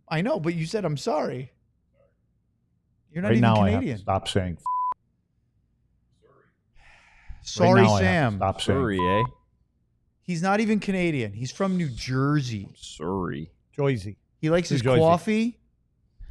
I know, but you said I'm sorry. You're not Right even now Canadian. I have to stop saying Sorry, right now Sam. Stop saying Surrey, eh? He's not even Canadian. He's from New Jersey. Surrey. Joyzy. He likes his Jersey. coffee.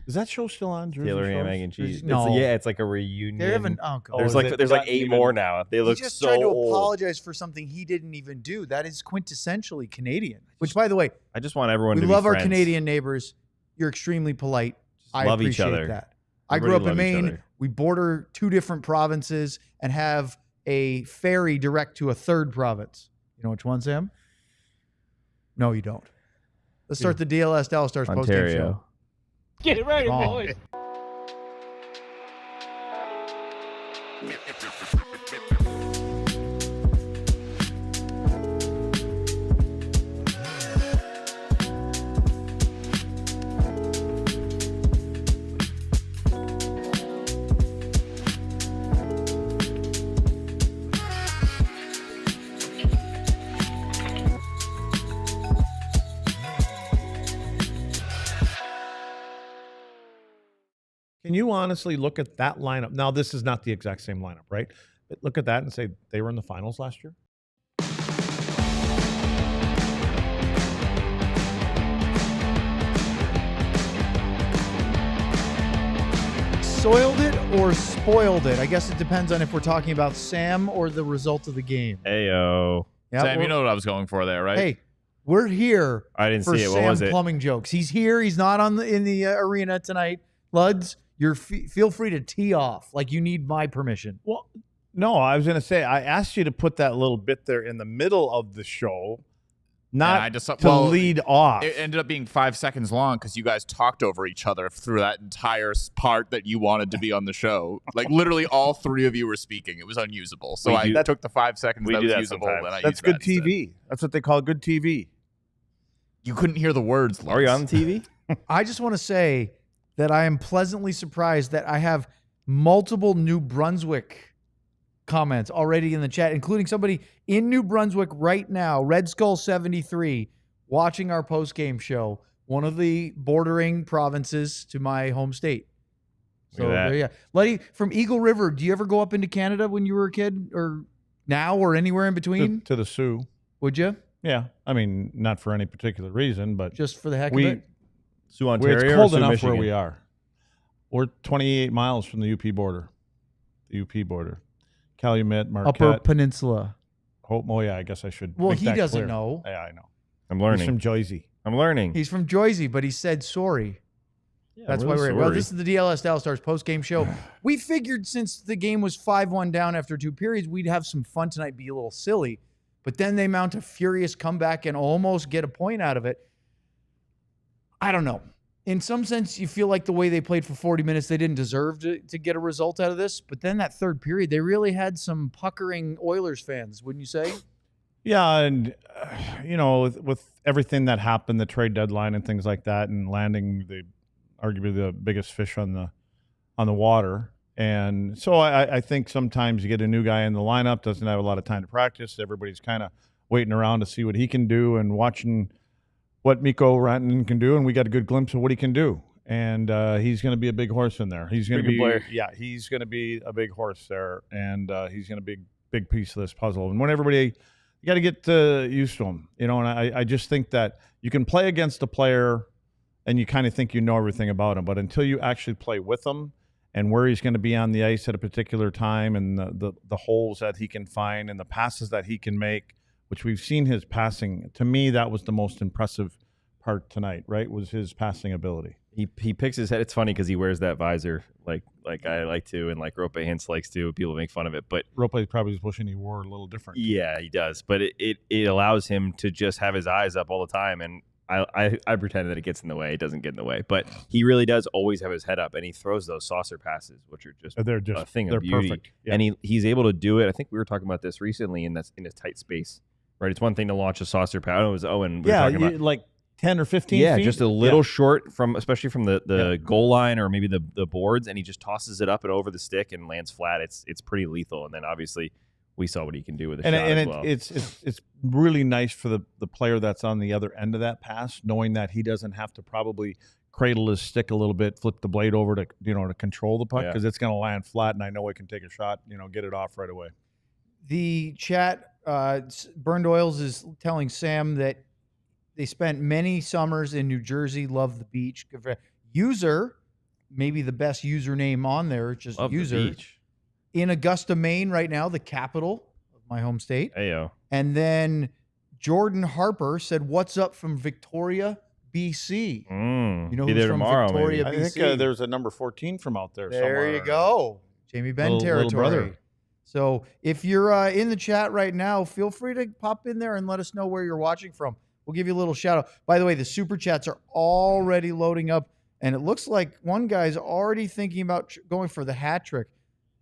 Is that show still on? Jersey Taylor ham, Shores? egg, and cheese. No. It's like a reunion. They haven't. Oh, God. There's is like it there's like not 8 even- more now. They look He just so tried to old. apologize for something he didn't even do. That is quintessentially Canadian. Which, by the way, I just want everyone we to be love our friends. Canadian neighbors. You're extremely polite. I love each appreciate other. that. I Everybody grew up in love each Maine. other. We border 2 different provinces and have a ferry direct to a 3rd province. You know which one, Sam? No, you don't. Let's start the DLS Dallas Stars postgame Ontario. show. Get ready, Wrong. boys. Can you honestly look at that lineup? Now, this is not the exact same lineup, right? But look at that and say they were in the finals last year. Soiled it or spoiled it? I guess it depends on if we're talking about Sam or the result of the game. Heyo. Yeah, Sam, you we're- know what I was going for there, right? Hey, we're here I didn't for see it. What Sam was it? plumbing jokes. He's here. He's not in the arena tonight. Luds, feel free to tee off. Like you need my permission. Well, no, I was going to say, I asked you to put that little bit there in the middle of the show, not I just- to well, lead off. It ended up being 5 seconds long because you guys talked over each other through that entire part that you wanted to be on the show. Like literally all 3 of you were speaking. It was unusable. So I took the 5 seconds we that do was that usable. sometimes. And I That's used good that instead. TV. That's what they call good TV. You couldn't hear the words. Are you on TV? I just want to say that I am pleasantly surprised that I have multiple New Brunswick comments already in the chat, including somebody in New Brunswick right now, Red Skull 73, watching our post-game show, one of the bordering provinces to my home state. So Look at that. there you go. Letty, from Eagle River, do you ever go up into Canada when you were a kid or now or anywhere in between? To the Sioux. Would you? Yeah. I mean, not for any particular reason, but Just for the heck we, of it? Sioux, where Ontario, it's or cold Sioux, enough Michigan? where we are. We're 28 miles from the UP border. The UP border. Calumet, Marquette. Upper Peninsula. Oh, yeah, I guess I should. Well, make he that doesn't clear. know. Yeah, I know. I'm He's learning. from Joyzy. I'm learning. He's from Joyzy, but he said sorry. That's why we're here. Well, this is the DLS Dallas Stars post-game show. We figured since the game was 5-1 down after 2 periods, we'd have some fun tonight, be a little silly. But then they mount a furious comeback and almost get a point out of it. I don't know. In some sense, you feel like the way they played for 40 minutes, they didn't deserve to get a result out of this. But then that 3rd period, they really had some puckering Oilers fans, wouldn't you say? Yeah, and you know, with everything that happened, the trade deadline and things like that, and landing arguably the biggest fish on the water. And so I think sometimes you get a new guy in the lineup, doesn't have a lot of time to practice. Everybody's kind of waiting around to see what he can do and watching what Mikko Rantanen can do, and we got a good glimpse of what he can do. And he's going to be a big horse in there. He's going to Pretty be, good player. yeah, he's going to be a big horse there, and he's going to be a big piece of this puzzle. And when everybody, you got to get used to him, you know. And I just think that you can play against a player, and you kind of think you know everything about him, but until you actually play with him and where he's going to be on the ice at a particular time, and the holes that he can find and the passes that he can make, which we've seen his passing. To me, that was the most impressive part tonight, right? Was his passing ability. He picks his head. It's funny because he wears that visor like I like to, and like Rope Hintz likes to. People make fun of it, but Rope probably was wishing he wore a little different. yeah, he does. But it allows him to just have his eyes up all the time, and I pretend that it gets in the way. It doesn't get in the way, but he really does always have his head up, and he throws those saucer passes, which are just They're just a thing they're of beauty. perfect. Yeah. And he's able to do it. I think we were talking about this recently in a tight space, right? It's one thing to launch a saucer pass. I know it was Owen. We were talking about. like 10 or 15 Yeah, feet. just a little short especially from the goal line or maybe the boards, and he just tosses it up and over the stick and lands flat. It's pretty lethal. And then obviously we saw what he can do with a shot as well. It's really nice for the player that's on the other end of that pass, knowing that he doesn't have to probably cradle his stick a little bit, flip the blade over to to control the puck because it's going to land flat, and I know I can take a shot, get it off right away. The chat, Burned Oils is telling Sam that they spent many summers in New Jersey, love the beach. User, maybe the best username on there, just love user. The beach. In Augusta, Maine right now, the capital of my home state. Ayo. And then Jordan Harper said, "What's up from Victoria, BC?" You know who's from tomorrow, Victoria, maybe. BC? I think there's a number 14 from out there somewhere. There you go. Jamie Benn territory. Little brother. So if you're in the chat right now, feel free to pop in there and let us know where you're watching from. We'll give you a little shout out. By the way, the super chats are already loading up, and it looks like one guy's already thinking about going for the hat trick.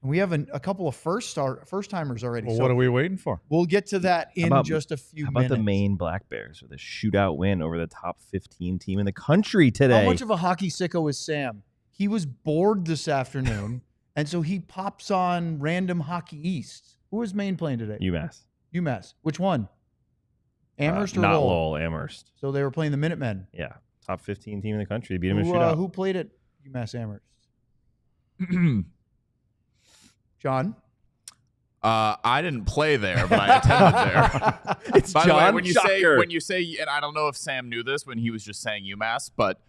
And we have a couple of first timers already. Well, so what are we waiting for? We'll get to that in just a few minutes. How about the Maine Black Bears with a shootout win over the top 15 team in the country today? How much of a hockey sicko is Sam? He was bored this afternoon, and so he pops on Random Hockey East. Who is Maine playing today? UMass. Which one? Amherst or not Lowell? Lowell, Amherst. So they were playing the Minutemen. Yeah, top 15 team in the country. They beat them in a shootout. Who played at UMass Amherst? John? I didn't play there, but I attended there. It's By John. the way, when you say, and I don't know if Sam knew this when he was just saying UMass, but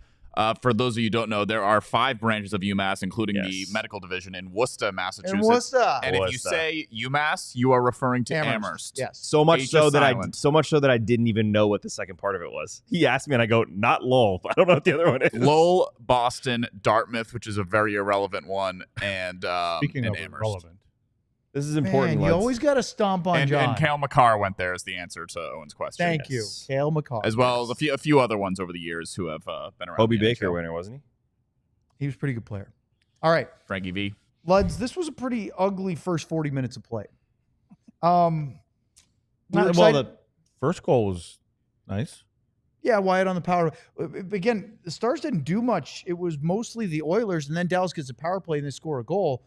for those of you who don't know, there are 5 branches of UMass, including the medical division in Worcester, Massachusetts. And if you say UMass, you are referring to Amherst. Yes. So much so that I didn't even know what the second part of it was. He asked me, and I go, "Not Lowell." I don't know what the other one is. Lowell, Boston, Dartmouth, which is a very irrelevant one, and Speaking of Amherst. irrelevant. This is important. Man, you always got to stomp on John. And Cale Makar went there as the answer to Owen's question. Thank you, Cale Makar. As well as a few other ones over the years who have been around. Hobie Baker winner, wasn't he? He was a pretty good player. All right. Frankie V. Luds, this was a pretty ugly first 40 minutes of play. The first goal was nice. Yeah, Wyatt on the power. Again, the Stars didn't do much. It was mostly the Oilers, and then Dallas gets a power play and they score a goal.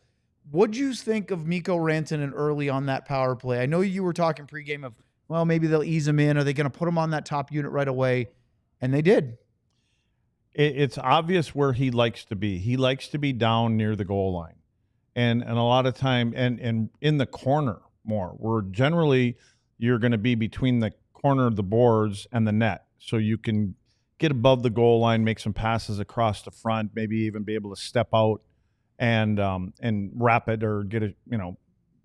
What'd you think of Mikko Rantanen early on that power play? I know you were talking pregame of, well, maybe they'll ease him in. Are they going to put him on that top unit right away? And they did. It's obvious where he likes to be. He likes to be down near the goal line. And a lot of time, and in the corner more, where generally you're going to be between the corner of the boards and the net. So you can get above the goal line, make some passes across the front, maybe even be able to step out and wrap it or get it,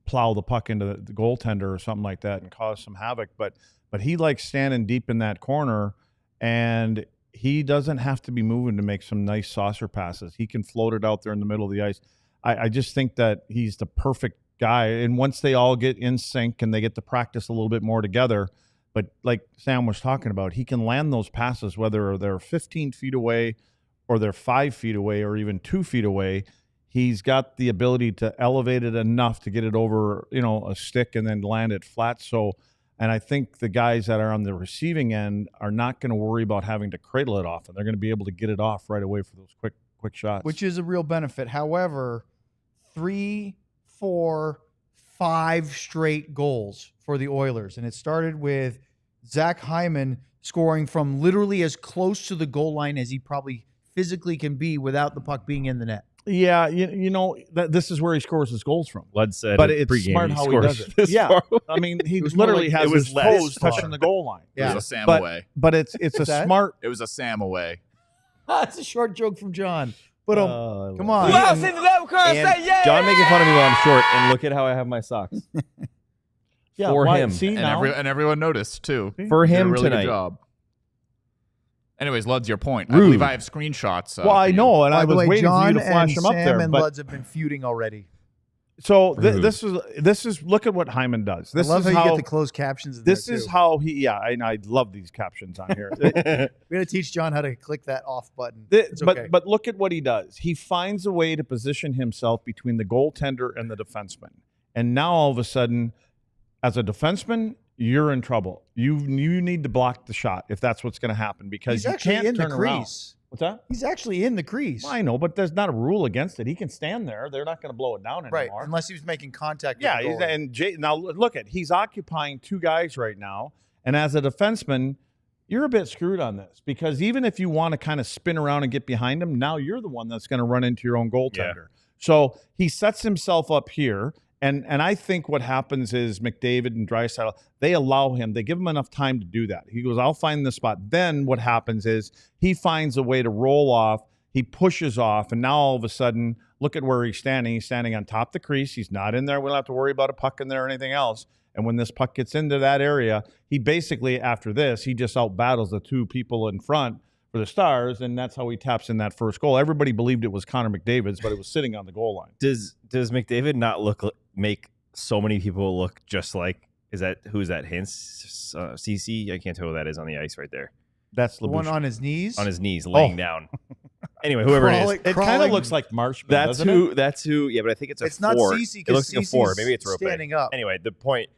plow the puck into the goaltender or something like that and cause some havoc. But he likes standing deep in that corner, and he doesn't have to be moving to make some nice saucer passes. He can float it out there in the middle of the ice. I just think that he's the perfect guy. And once they all get in sync and they get to practice a little bit more together, but like Sam was talking about, he can land those passes, whether they're 15 feet away or they're 5 feet away or even 2 feet away. He's got the ability to elevate it enough to get it over, a stick and then land it flat. So, and I think the guys that are on the receiving end are not going to worry about having to cradle it off, and they're going to be able to get it off right away for those quick shots. Which is a real benefit. However, 3, 4, 5 straight goals for the Oilers. And it started with Zach Hyman scoring from literally as close to the goal line as he probably physically can be without the puck being in the net. Yeah, this is where he scores his goals from. Lud said, but it's smart how he does it. Yeah, I mean, he literally has his toes touching the goal line. Yeah. It was a Sam away. But it's a smart. It was a Sam away. That's a short joke from John. But come on. John making fun of me while I'm short, and look at how I have my socks. Yeah, for him. See, and everyone noticed too. For him really tonight. Good job. Anyways, Lud's your point. Rude. I believe I have screenshots. Well, I know, and I was waiting for you to flash them up there. Sam and Luds have been feuding already. So this is look at what Hyman does. I love how you get the closed captions. This is how he. Yeah, I love these captions on here. We're gonna teach John how to click that off button. But look at what he does. He finds a way to position himself between the goaltender and the defenseman, and now all of a sudden, as a defenseman, you're in trouble. You need to block the shot if that's what's going to happen, because you can't turn around. What's that? He's actually in the crease. Well, I know, but there's not a rule against it. He can stand there. They're not going to blow it down anymore. Right, unless he was making contact with yeah, the goalie. now look at, he's occupying 2 guys right now, and as a defenseman, you're a bit screwed on this, because even if you want to kind of spin around and get behind him, now you're the one that's going to run into your own goaltender. Yeah. So he sets himself up here. And I think what happens is McDavid and Draisaitl, they allow him, they give him enough time to do that. He goes, I'll find the spot. Then what happens is he finds a way to roll off. He pushes off, and now all of a sudden, look at where he's standing. He's standing on top of the crease. He's not in there. We don't have to worry about a puck in there or anything else. And when this puck gets into that area, he basically, after this, he just out-battles the two people in front for the Stars, and that's how he taps in that first goal. Everybody believed it was Connor McDavid's, but it was sitting on the goal line. Does McDavid not make so many people look just like, who's that, Hintz? CC? I can't tell who that is on the ice right there. That's the one on his knees? On his knees, laying down. Anyway, whoever it is. It kind of looks like Marshman, doesn't it? That's who, yeah, but I think it's a 4. It's not CC, it looks like a 4. Maybe it's Rope. Standing up. Anyway, the point,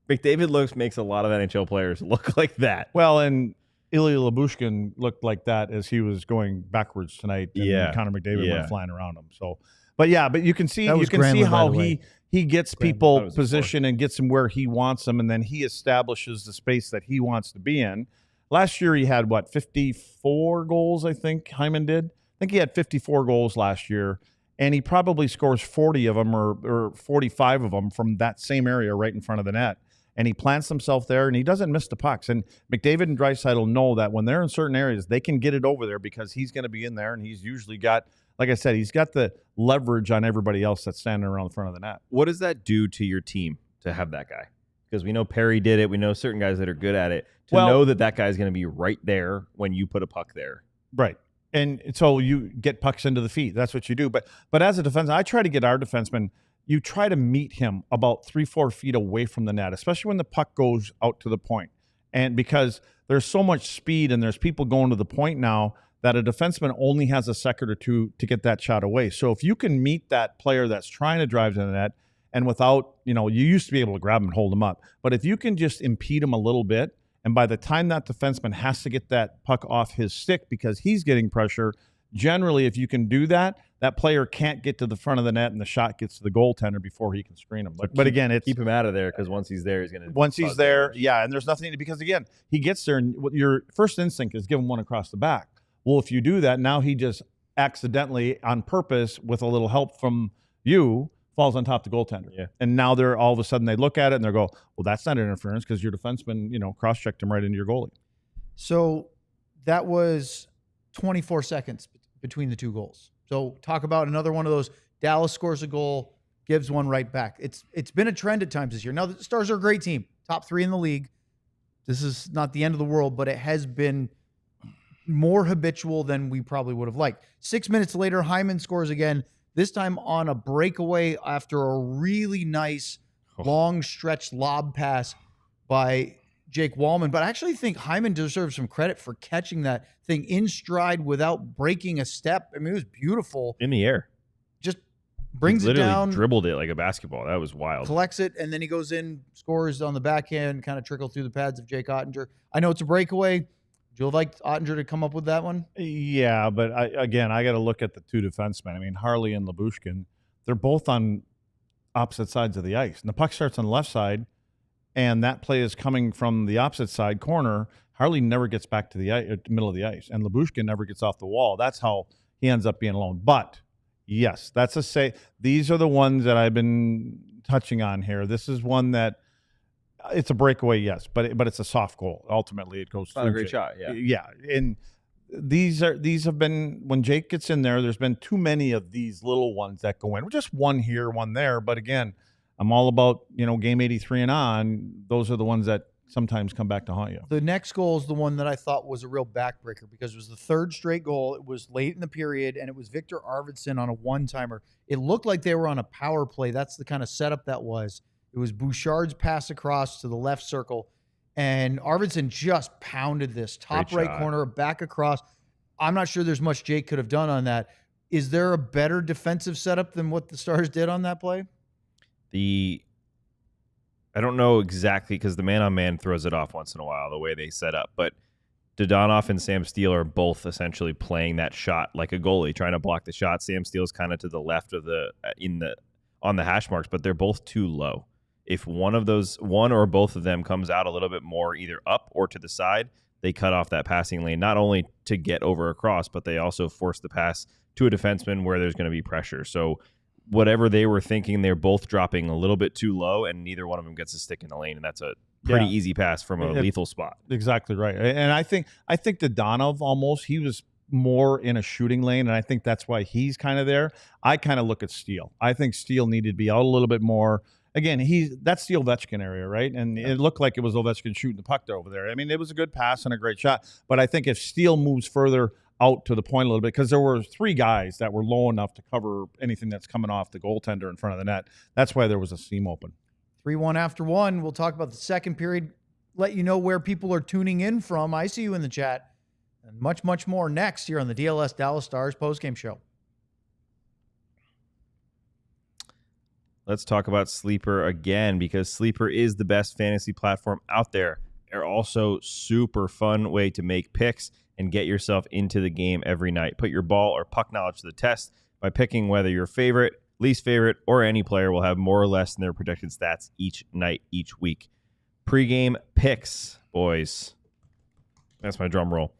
McDavid makes a lot of NHL players look like that. Well, and Ilya Lyubushkin looked like that as he was going backwards tonight, and Connor McDavid went flying around him. So, but you can see how he gets people positioned and gets them where he wants them, and then he establishes the space that he wants to be in. Last year he had 54 goals, I think Hyman did. I think he had 54 goals last year, and he probably scores 40 of them or 45 of them from that same area right in front of the net. And he plants himself there, and he doesn't miss the pucks. And McDavid and Draisaitl know that when they're in certain areas, they can get it over there because he's going to be in there, and he's usually got, like I said, he's got the leverage on everybody else that's standing around the front of the net. What does that do to your team to have that guy? Because we know Perry did it. We know certain guys that are good at it. To know that guy is going to be right there when you put a puck there. Right. And so you get pucks into the feet. That's what you do. But as a defenseman, I try to get our defenseman, you try to meet him about 3-4 feet away from the net, especially when the puck goes out to the point. And because there's so much speed and there's people going to the point now that a defenseman only has a second or two to get that shot away. So if you can meet that player that's trying to drive to the net, and without, you used to be able to grab him and hold him up. But if you can just impede him a little bit, and by the time that defenseman has to get that puck off his stick because he's getting pressure, generally, if you can do that, that player can't get to the front of the net, and the shot gets to the goaltender before he can screen him. But again, it's keep him out of there, because once he's there, he's going to. Once he's there, and there's nothing because again, he gets there, and your first instinct is give him one across the back. Well, if you do that, now he just accidentally, on purpose, with a little help from you, falls on top of the goaltender. Yeah. And now they're all of a sudden they look at it and they go, well, that's not interference because your defenseman, cross-checked him right into your goalie. So that was 24 seconds between the two goals. So talk about another one of those. Dallas scores a goal, gives one right back. It's been a trend at times this year. Now, the Stars are a great team, top 3 in the league. This is not the end of the world, but it has been more habitual than we probably would have liked. 6 minutes later, Hyman scores again, this time on a breakaway after a really nice long stretch lob pass by Jake Wallman. But I actually think Hyman deserves some credit for catching that thing in stride without breaking a step. I mean, it was beautiful. In the air. Just brings it down. Dribbled it like a basketball. That was wild. Collects it, and then he goes in, scores on the backhand, kind of trickle through the pads of Jake Ottinger. I know it's a breakaway. Would you have liked Ottinger to come up with that one? Yeah, but I got to look at the two defensemen. I mean, Harley and Lyubushkin, they're both on opposite sides of the ice. And the puck starts on the left side, and that play is coming from the opposite side corner. Harley never gets back to the middle of the ice, and Lyubushkin never gets off the wall. That's how he ends up being alone. But, yes, these are the ones that I've been touching on here. This is one that it's a breakaway, yes, but it's a soft goal. Ultimately, it goes through. Not a great shot, yeah. Yeah, and these have been, when Jake gets in there, there's been too many of these little ones that go in. Just one here, one there. But again, I'm all about, game 83 and on. Those are the ones that sometimes come back to haunt you. The next goal is the one that I thought was a real backbreaker because it was the third straight goal. It was late in the period, and it was Victor Arvidsson on a one-timer. It looked like they were on a power play. That's the kind of setup that was. It was Bouchard's pass across to the left circle, and Arvidsson just pounded this top right corner, back across. I'm not sure there's much Jake could have done on that. Is there a better defensive setup than what the Stars did on that play? I don't know exactly because the man-on-man throws it off once in a while, the way they set up. But Dodonov and Sam Steele are both essentially playing that shot like a goalie, trying to block the shot. Sam Steele's kind of to the left of on the hash marks, but they're both too low. If one or both of them comes out a little bit more either up or to the side, they cut off that passing lane, not only to get over across, but they also force the pass to a defenseman where there's going to be pressure. So whatever they were thinking, they're both dropping a little bit too low, and neither one of them gets a stick in the lane, and that's a pretty easy pass from a lethal spot. Exactly right. And I think the Donov almost, he was more in a shooting lane, and I think that's why he's kind of there. I kind of look at Steele. I think Steele needed to be out a little bit more. Again, that's the Ovechkin area, right? And it looked like it was Ovechkin shooting the puck over there. I mean, it was a good pass and a great shot, but I think if Steele moves further out to the point a little bit, because there were 3 guys that were low enough to cover anything that's coming off the goaltender in front of the net. That's why there was a seam open. 3-1 after 1. We'll talk about the second period, let you know where people are tuning in from. I see you in the chat. And much, much more next here on the DLS Dallas Stars postgame show. Let's talk about Sleeper again, because Sleeper is the best fantasy platform out there. They're also super fun way to make picks and get yourself into the game every night. Put your ball or puck knowledge to the test by picking whether your favorite, least favorite, or any player will have more or less than their projected stats each night, each week. Pre-game picks, boys. That's my drum roll.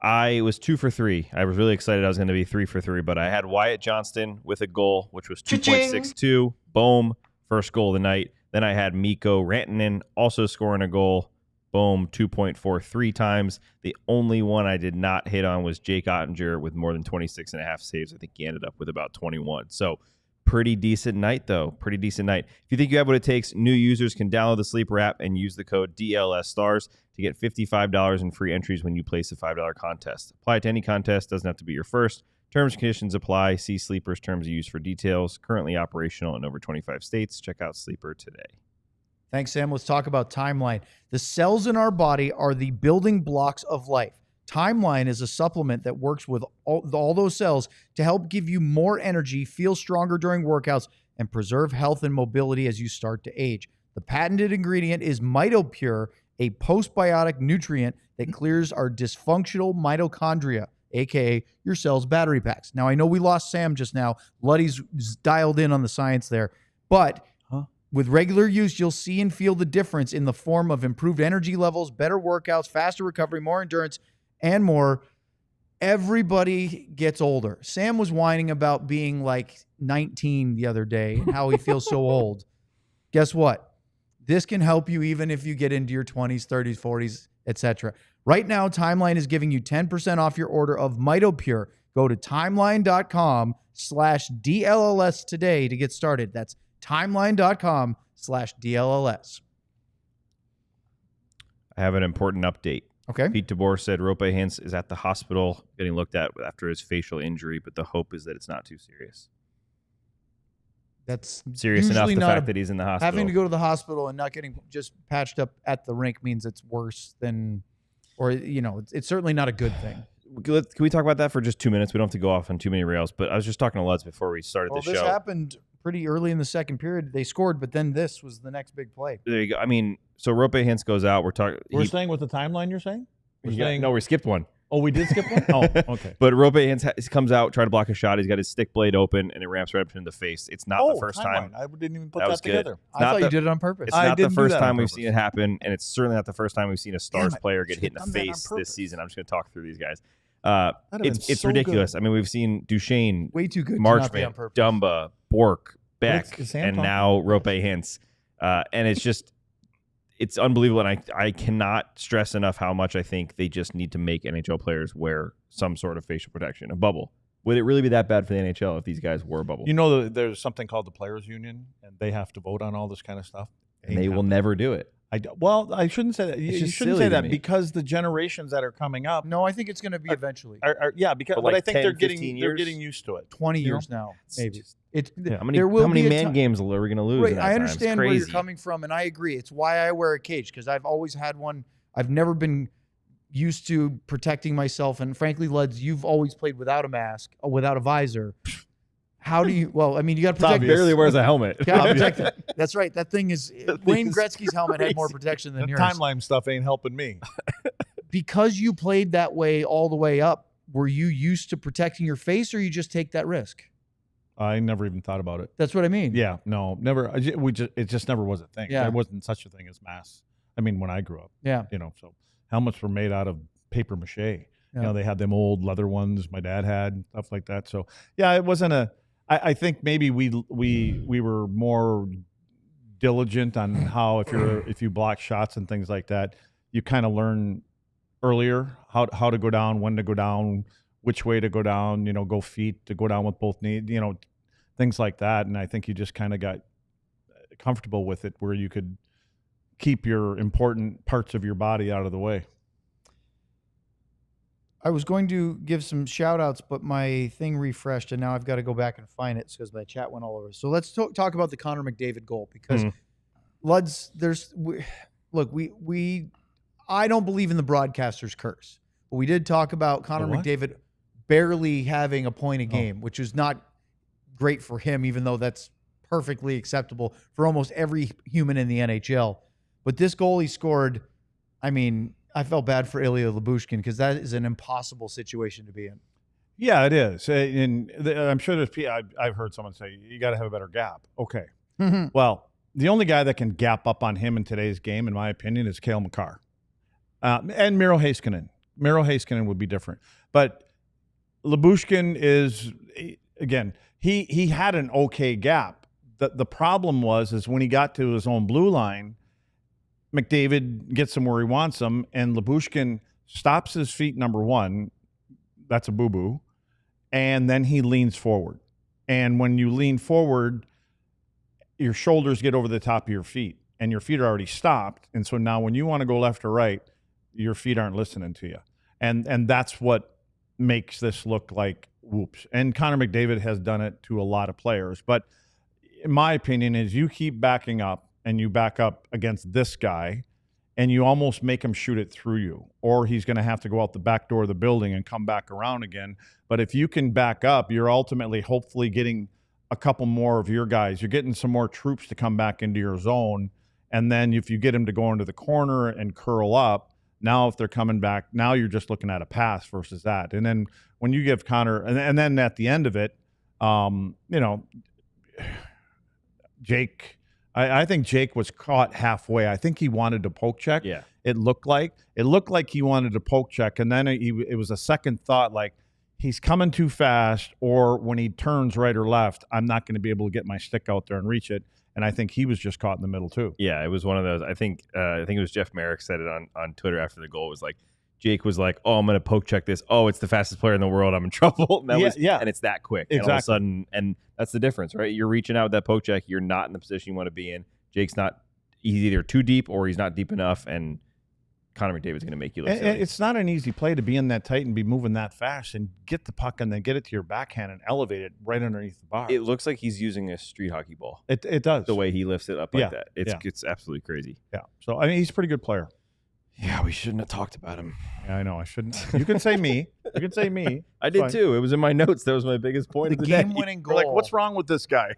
I was 2 for 3. I was really excited I was going to be 3 for 3, but I had Wyatt Johnston with a goal, which was 2.62. Boom. First goal of the night. Then I had Mikko Rantanen also scoring a goal. Boom. 2.43 times. The only one I did not hit on was Jake Ottinger with more than 26.5 saves. I think he ended up with about 21. So pretty decent night, though. Pretty decent night. If you think you have what it takes, new users can download the Sleeper app and use the code DLS Stars to get $55 in free entries when you place a $5 contest. Apply to any contest. Doesn't have to be your first. Terms and conditions apply. See Sleeper's terms of use for details. Currently operational in over 25 states. Check out Sleeper today. Thanks, Sam. Let's talk about Timeline. The cells in our body are the building blocks of life. Timeline is a supplement that works with all those cells to help give you more energy, feel stronger during workouts, and preserve health and mobility as you start to age. The patented ingredient is MitoPure, a postbiotic nutrient that clears our dysfunctional mitochondria, aka your cell's battery packs. Now, I know we lost Sam just now. Luddy's dialed in on the science there, but with regular use, you'll see and feel the difference in the form of improved energy levels, better workouts, faster recovery, more endurance, and more. Everybody gets older. Sam was whining about being like 19 the other day and how he feels so old. Guess what? This can help you even if you get into your 20s, 30s, 40s, etc. Right now, Timeline is giving you 10% off your order of MitoPure. Go to timeline.com/DLLS today to get started. That's timeline.com/DLLS. I have an important update. Okay. Pete DeBoer said Rope Hintz is at the hospital getting looked at after his facial injury, but the hope is that it's not too serious. That's serious enough, the fact that he's in the hospital. Having to go to the hospital and not getting just patched up at the rink means it's worse than, or, you know, it's certainly not a good thing. Can we talk about that for just 2 minutes? We don't have to go off on too many rails, but I was just talking to Luds before we started the show. This happened pretty early in the second period. They scored, but then this was the next big play. There you go. I mean, so Rope Hintz goes out. We're staying with the timeline, you're saying? No, we skipped one. Oh, we did skip one? Oh, okay. But Rope Hintz comes out, try to block a shot. He's got his stick blade open, and it ramps right up in the face. It's not the first time. I didn't even put that together. I thought you did it on purpose. It's not the first time we've seen it happen, and it's certainly not the first time we've seen a Stars player get hit in the face this season. I'm just going to talk through these guys. It's ridiculous. I mean, we've seen Duchesne, way too good, Marchment, Dumba, Bork, Beck, and now Rope Hintz. And it's just, it's unbelievable. And I cannot stress enough how much I think they just need to make NHL players wear some sort of facial protection, a bubble. Would it really be that bad for the NHL if these guys wore a bubble? You know, there's something called the Players Union, and they have to vote on all this kind of stuff. And they will never do it. Well, I shouldn't say that. You shouldn't say that because the generations that are coming up. No, I think it's going to be eventually. But I think they're getting used to it. 20 years now, maybe. How many man games are we going to lose? Right, I understand where you're coming from, and I agree. It's why I wear a cage, because I've always had one. I've never been used to protecting myself, and frankly, Luds, you've always played without a mask, or without a visor. How do you? Well, I mean, you got to protect. Barely wears a helmet. That's right. That thing is. Wayne Gretzky's helmet had more protection than yours. Timeline stuff ain't helping me. Because you played that way all the way up, were you used to protecting your face, or you just take that risk? I never even thought about it. That's what I mean. Yeah, no, never. It just never was a thing. Yeah. There wasn't such a thing as masks. I mean, when I grew up. Yeah. You know, so helmets were made out of paper mache. You know, they had them old leather ones my dad had, stuff like that. So yeah, it wasn't a. I think maybe we were more diligent on how if you block shots and things like that, you kind of learn earlier how to go down, when to go down, which way to go down. You know, go feet to go down with both knees. You know, things like that. And I think you just kind of got comfortable with it, where you could keep your important parts of your body out of the way. I was going to give some shout outs, but my thing refreshed and now I've got to go back and find it because my chat went all over. So let's talk about the Connor McDavid goal, because Luds, I don't believe in the broadcaster's curse, but we did talk about Connor McDavid barely having a point a game, which is not great for him, even though that's perfectly acceptable for almost every human in the NHL. But this goal he scored, I mean, I felt bad for Ilya Lyubushkin because that is an impossible situation to be in. Yeah, it is. And I'm sure I've heard someone say, you got to have a better gap. Okay. Well, the only guy that can gap up on him in today's game, in my opinion, is Cale Makar. And Miro Heiskanen. Miro Heiskanen would be different. But Lyubushkin is, again, he had an okay gap. The problem is when he got to his own blue line, McDavid gets him where he wants him, and Lyubushkin stops his feet, number one. That's a boo-boo. And then he leans forward. And when you lean forward, your shoulders get over the top of your feet, and your feet are already stopped. And so now when you want to go left or right, your feet aren't listening to you. And that's what makes this look like whoops. And Connor McDavid has done it to a lot of players. But in my opinion is you keep backing up, and you back up against this guy, and you almost make him shoot it through you, or he's going to have to go out the back door of the building and come back around again. But if you can back up, you're ultimately hopefully getting a couple more of your guys. You're getting some more troops to come back into your zone. And then if you get him to go into the corner and curl up, now if they're coming back, now you're just looking at a pass versus that. And then when you give Connor, and then at the end of it, Jake, I think Jake was caught halfway. I think he wanted to poke check. Yeah. It looked like he wanted to poke check. And then it was a second thought, like he's coming too fast, or when he turns right or left, I'm not going to be able to get my stick out there and reach it. And I think he was just caught in the middle too. Yeah, it was one of those. I think it was Jeff Merrick said it on Twitter after the goal. It was like, Jake was like, oh, I'm going to poke check this. Oh, it's the fastest player in the world. I'm in trouble. And and it's that quick. Exactly. And all of a sudden, and that's the difference, right? You're reaching out with that poke check. You're not in the position you want to be in. Jake's not, he's either too deep or he's not deep enough. And Connor McDavid's going to make you look silly. It's not an easy play to be in that tight and be moving that fast and get the puck and then get it to your backhand and elevate it right underneath the bar. It looks like he's using a street hockey ball. It does. The way he lifts it up like that. It's absolutely crazy. Yeah. So, I mean, he's a pretty good player. Yeah, we shouldn't have talked about him. Yeah, I know. I shouldn't. You can say me. You can say me. I did too. It was in my notes. That was my biggest point. The game-winning goal. Like, what's wrong with this guy?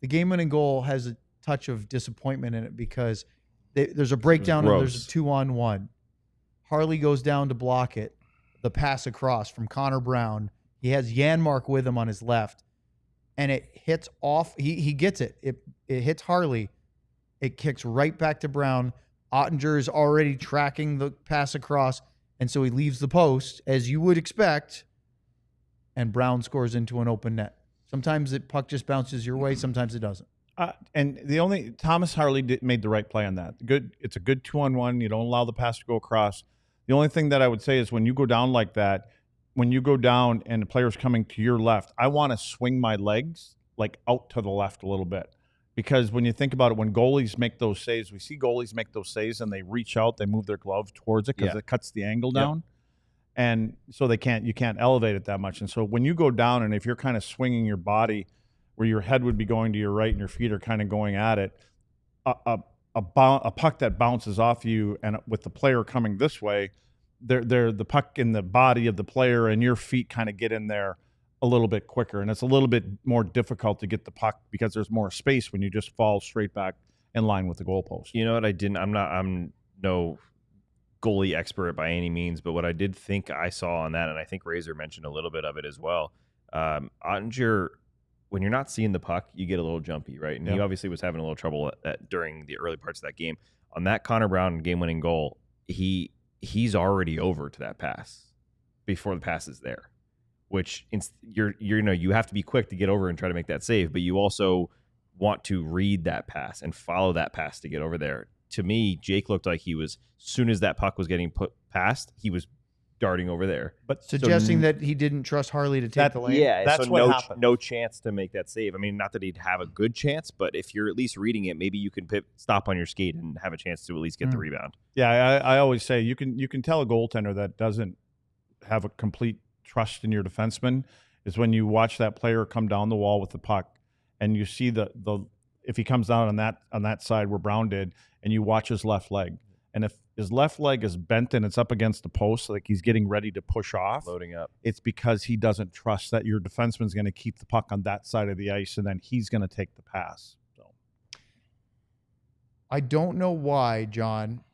The game-winning goal has a touch of disappointment in it because there's a breakdown and there's a 2-on-1. Harley goes down to block it. The pass across from Connor Brown. He has Janmark with him on his left, and it hits off. He gets it. It hits Harley. It kicks right back to Brown. Ottinger is already tracking the pass across, and so he leaves the post, as you would expect, and Brown scores into an open net. Sometimes the puck just bounces your way. Sometimes it doesn't. And Thomas Harley made the right play on that. It's a good 2-on-1. You don't allow the pass to go across. The only thing that I would say is when you go down like that, when you go down and the player's coming to your left, I want to swing my legs like out to the left a little bit. Because when you think about it, when goalies make those saves, we see goalies make those saves and they reach out, they move their glove towards it because it cuts the angle down. And so you can't elevate it that much. And so when you go down and if you're kind of swinging your body where your head would be going to your right and your feet are kind of going at it, a puck that bounces off you and with the player coming this way, the puck in the body of the player and your feet kind of get in there a little bit quicker, and it's a little bit more difficult to get the puck because there's more space when you just fall straight back in line with the goalpost. You know what? I'm no goalie expert by any means, but what I did think I saw on that, and I think Razor mentioned a little bit of it as well. Ottinger, when you're not seeing the puck, you get a little jumpy, right? And he obviously was having a little trouble during the early parts of that game. On that Connor Brown game-winning goal, he he's already over to that pass before the pass is there, which you have to be quick to get over and try to make that save, but you also want to read that pass and follow that pass to get over there. To me, Jake looked like he was, as soon as that puck was getting put past, he was darting over there. But suggesting that he didn't trust Harley to take the lane? Yeah, that's what happened. No chance to make that save. I mean, not that he'd have a good chance, but if you're at least reading it, maybe you can stop on your skate and have a chance to at least get the rebound. Yeah, I always say you can tell a goaltender that doesn't have a complete trust in your defenseman is when you watch that player come down the wall with the puck and you see the if he comes down on that side where Brown did, and you watch his left leg. And if his left leg is bent and it's up against the post, like he's getting ready to push off, loading up, it's because he doesn't trust that your defenseman's going to keep the puck on that side of the ice, and then he's going to take the pass. So, I don't know why, John,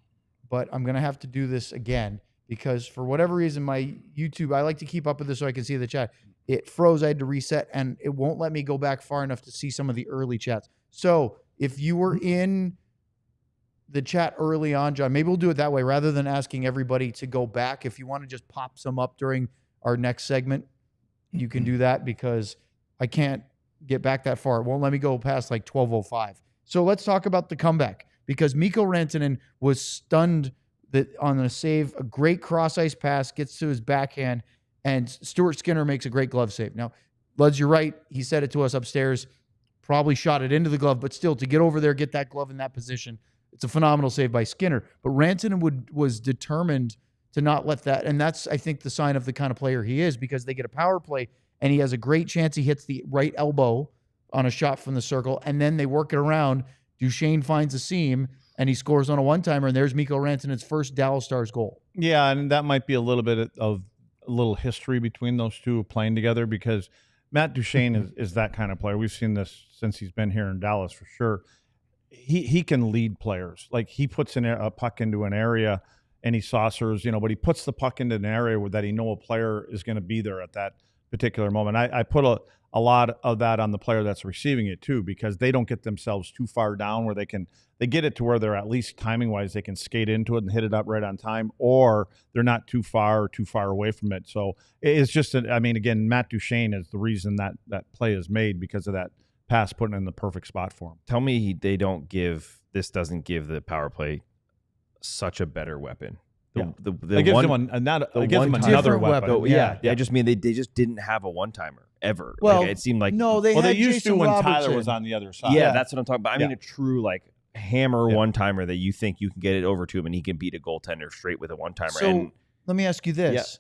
but I'm going to have to do this again because for whatever reason, my YouTube, I like to keep up with this so I can see the chat. It froze. I had to reset, and it won't let me go back far enough to see some of the early chats. So if you were in the chat early on, John, maybe we'll do it that way rather than asking everybody to go back. If you want to just pop some up during our next segment, you can do that because I can't get back that far. It won't let me go past like 12:05. So let's talk about the comeback because Mikko Rantanen was stunned on a save, a great cross-ice pass, gets to his backhand, and Stuart Skinner makes a great glove save. Now, Luds, you're right. He said it to us upstairs, probably shot it into the glove, but still to get over there, get that glove in that position, it's a phenomenal save by Skinner. But Rantanen was determined to not let that, and that's, I think, the sign of the kind of player he is because they get a power play, and he has a great chance he hits the right elbow on a shot from the circle, and then they work it around. Duchesne finds a seam, and he scores on a one-timer, and there's Mikko Rantanen's first Dallas Stars goal. Yeah, and that might be a little bit of a little history between those two playing together because Matt Duchesne is that kind of player. We've seen this since he's been here in Dallas for sure. He can lead players. Like he puts a puck into an area and he saucers, but he puts the puck into an area where that he know a player is going to be there at that particular moment. I put a lot of that on the player that's receiving it too, because they don't get themselves too far down where they get it to where they're at least timing wise, they can skate into it and hit it up right on time, or they're not too far away from it. So it's just, again, Matt Duchesne is the reason that play is made because of that pass putting in the perfect spot for him. Tell me this doesn't give the power play such a better weapon. It gives them another weapon. Yeah. I just mean they just didn't have a one-timer ever. Well, it seemed like they used Jason to when Robertson. Tyler was on the other side. Yeah, that's what I'm talking about. I mean a true hammer one-timer that you think you can get it over to him and he can beat a goaltender straight with a one-timer. So let me ask you this.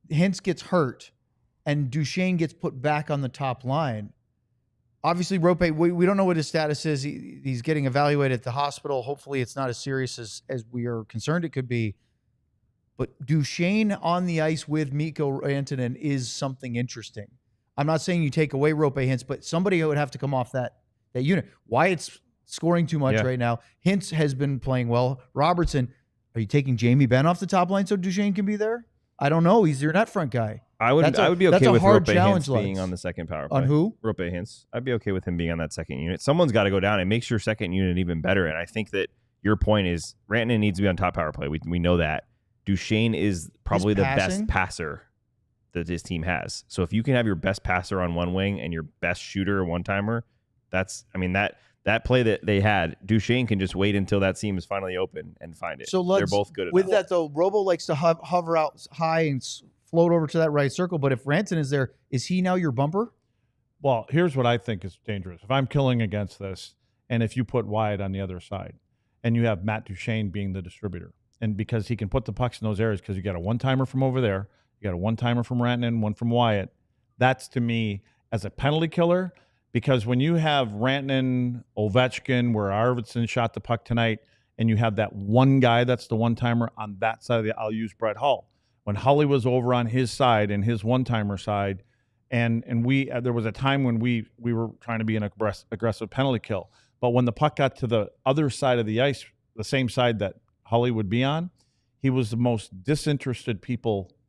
Yeah. Hintz gets hurt and Duchesne gets put back on the top line. Obviously, Rope, we don't know what his status is. He's getting evaluated at the hospital. Hopefully it's not as serious as we are concerned it could be. But Duchesne on the ice with Mikko Rantanen is something interesting. I'm not saying you take away Rope Hintz, but somebody would have to come off that unit. Wyatt's scoring too much right now. Hintz has been playing well. Robertson, are you taking Jamie Benn off the top line so Duchesne can be there? I don't know. He's your net front guy. I would be okay with Rope Hintz being on the second power play. On who? Rope Hintz. I'd be okay with him being on that second unit. Someone's got to go down and make your second unit even better. And I think that your point is Rantanen needs to be on top power play. We know that. Duchesne is probably the best passer that this team has. So if you can have your best passer on one wing and your best shooter one-timer, that play that they had, Duchesne can just wait until that seam is finally open and find it. So they're both good at with that though, Robo likes to hover out high and float over to that right circle. But if Rantanen is there, is he now your bumper? Well, here's what I think is dangerous. If I'm killing against this, and if you put Wyatt on the other side, and you have Matt Duchesne being the distributor, and because he can put the pucks in those areas, because you got a one-timer from over there, you got a one-timer from Rantanen, one from Wyatt. That's to me as a penalty killer, because when you have Rantanen, Ovechkin, where Arvidsson shot the puck tonight, and you have that one guy that's the one-timer on that side of I'll use Brett Hull. When Hully was over on his side and his one-timer side, and we there was a time when we were trying to be an aggressive penalty kill, but when the puck got to the other side of the ice, the same side that Hully would be on, he was the most disinterested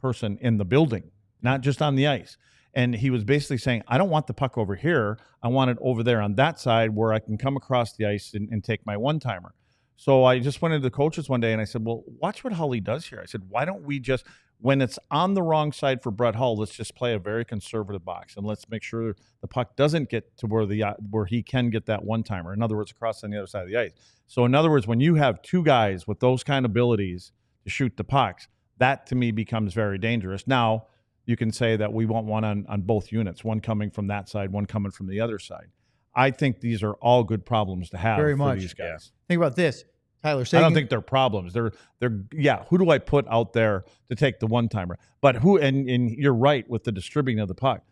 person in the building, not just on the ice. And he was basically saying, I don't want the puck over here. I want it over there on that side where I can come across the ice and take my one-timer. So I just went into the coaches one day and I said, well, watch what Hully does here. I said, why don't we just, when it's on the wrong side for Brett Hull, let's just play a very conservative box and let's make sure the puck doesn't get to where he can get that one-timer. In other words, across on the other side of the ice. So in other words, when you have two guys with those kind of abilities to shoot the pucks, that to me becomes very dangerous. Now, you can say that we want one on both units, one coming from that side, one coming from the other side. I think these are all good problems to have for these guys. Yeah. Think about this, Tyler. I don't think they're problems. They're who do I put out there to take the one-timer? But who, and you're right with the distributing of the puck.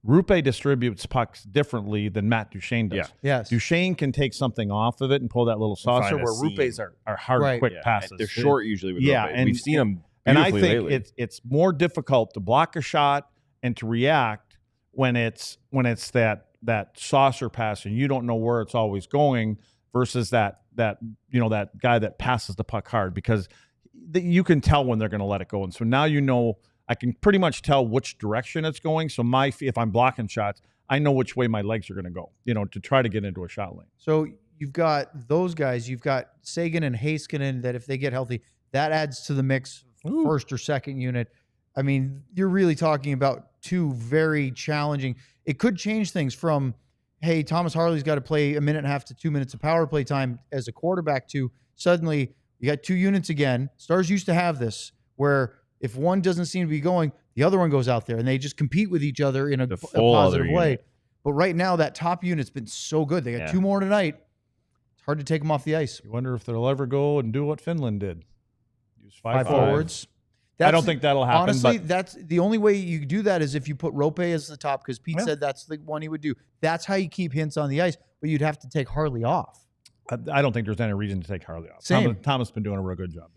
Rupe distributes pucks differently than Matt Duchene does. Yeah. Yes. Duchene can take something off of it and pull that little saucer, where Rupe's are hard, quick passes. They're short usually with Rupe. And we've seen them. And I think lately. it's more difficult to block a shot and to react when it's that saucer pass and you don't know where it's always going versus that guy that passes the puck hard, because you can tell when they're going to let it go. And so now I can pretty much tell which direction it's going. So if I'm blocking shots, I know which way my legs are going to go, to try to get into a shot lane. So you've got those guys. You've got Sagan and Heiskanen that if they get healthy, that adds to the mix. Ooh. First or second unit. I mean, you're really talking about two very challenging. It could change things from, hey, Thomas Harley's got to play 1.5 minutes to 2 minutes of power play time as a quarterback, to suddenly you got two units again. Stars used to have this where if one doesn't seem to be going, the other one goes out there and they just compete with each other in a positive way. But right now, that top unit's been so good. They got two more tonight. It's hard to take them off the ice. You wonder if they'll ever go and do what Finland did. Use five forwards. I don't think that'll happen. Honestly, that's the only way you do that is if you put Rope as the top, because Pete said that's the one he would do. That's how you keep Hintz on the ice, but you'd have to take Harley off. I don't think there's any reason to take Harley off. Thomas has been doing a real good job.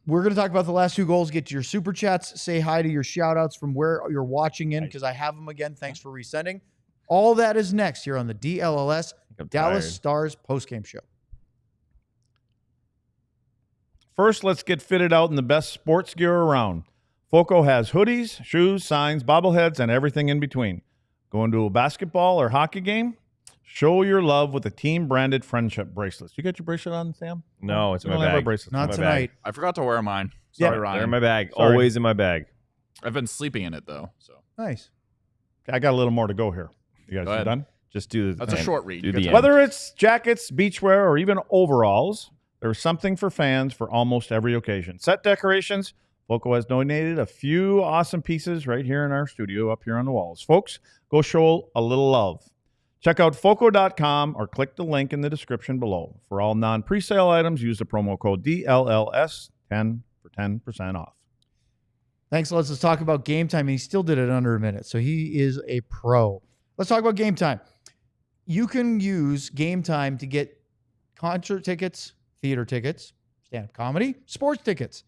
We're going to talk about the last two goals, get to your super chats, say hi to your shout outs from where you're watching in, because I have them again. Thanks for resending. All that is next here on the DLLS Dallas Stars postgame show. First, let's get fitted out in the best sports gear around. Foco has hoodies, shoes, signs, bobbleheads, and everything in between. Going to a basketball or hockey game? Show your love with a team-branded friendship bracelets. You got your bracelet on, Sam? No, it's in my bag. Not tonight. I forgot to wear mine. Sorry, Ryan. They're in my bag. Sorry. Always in my bag. I've been sleeping in it, though. So nice. I got a little more to go here. You guys done? Just do the. That's a short read. Whether it's jackets, beachwear, or even overalls, there's something for fans for almost every occasion. Set decorations. Foco has donated a few awesome pieces right here in our studio up here on the walls. Folks, go show a little love. Check out Foco.com or click the link in the description below. For all non-presale items, use the promo code DLLS10 for 10% off. Thanks. Let's talk about Game Time. He still did it under a minute, so he is a pro. Let's talk about Game Time. You can use Game Time to get concert tickets, theater tickets, stand-up comedy, sports tickets.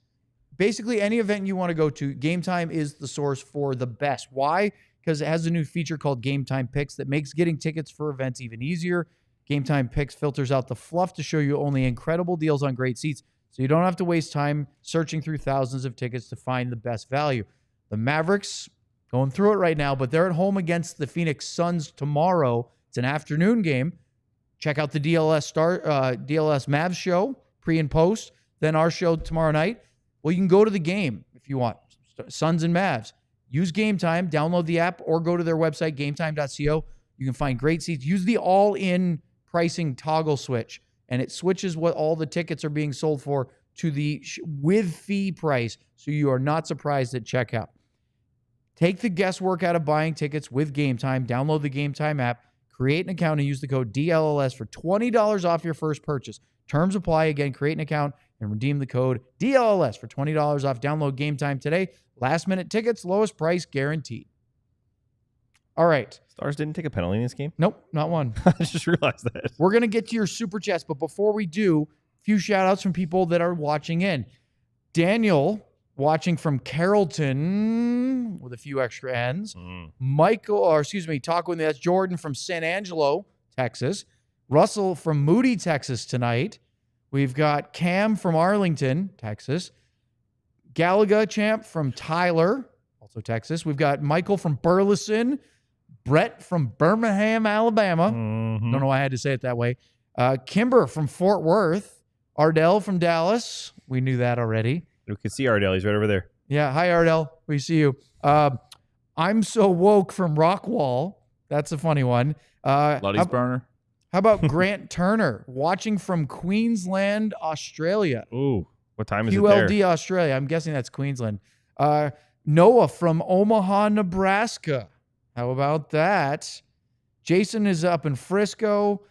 Basically, any event you want to go to, Game Time is the source for the best. Why? Because it has a new feature called Game Time Picks that makes getting tickets for events even easier. Game Time Picks filters out the fluff to show you only incredible deals on great seats, so you don't have to waste time searching through thousands of tickets to find the best value. The Mavericks, going through it right now, but they're at home against the Phoenix Suns tomorrow. It's an afternoon game. Check out the DLLS Mavs show, pre and post, then our show tomorrow night. Well, you can go to the game if you want. Suns and Mavs. Use Game Time. Download the app or go to their website, gametime.co. You can find great seats. Use the all-in pricing toggle switch, and it switches what all the tickets are being sold for to the with fee price, so you are not surprised at checkout. Take the guesswork out of buying tickets with Game Time. Download the Game Time app, create an account, and use the code DLLS for $20 off your first purchase. Terms apply. Again, create an account and redeem the code DLLS for $20 off. Download Game Time today. Last-minute tickets, lowest price guaranteed. All right. Stars didn't take a penalty in this game? Nope, not one. I just realized that. We're going to get to your Super Chats, but before we do, a few shout-outs from people that are watching in. Daniel, watching from Carrollton with a few extra N's. That's Jordan from San Angelo, Texas. Russell from Moody, Texas tonight. We've got Cam from Arlington, Texas. Gallagher Champ from Tyler, also Texas. We've got Michael from Burleson. Brett from Birmingham, Alabama. Don't know why I had to say it that way. Kimber from Fort Worth. Ardell from Dallas. We knew that already. We can see Ardell. He's right over there. Yeah. Hi, Ardell. We see you. I'm so woke from Rockwall. That's a funny one. Luddy's burner. How about Grant Turner watching from Queensland, Australia? Ooh, what time is it there? QLD, Australia. I'm guessing that's Queensland. Noah from Omaha, Nebraska. How about that? Jason is up in Frisco.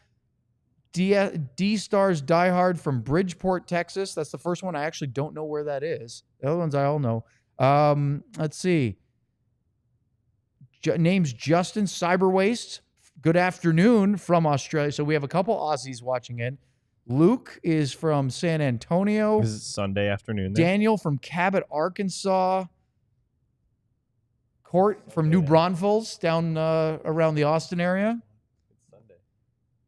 D Stars Diehard from Bridgeport, Texas. That's the first one. I actually don't know where that is. The other ones I all know. Let's see. Name's Justin Cyberwaste. Good afternoon from Australia. So we have a couple Aussies watching in. Luke is from San Antonio. This is Sunday afternoon there. Daniel from Cabot, Arkansas. Court from New Braunfels down around the Austin area. It's Sunday.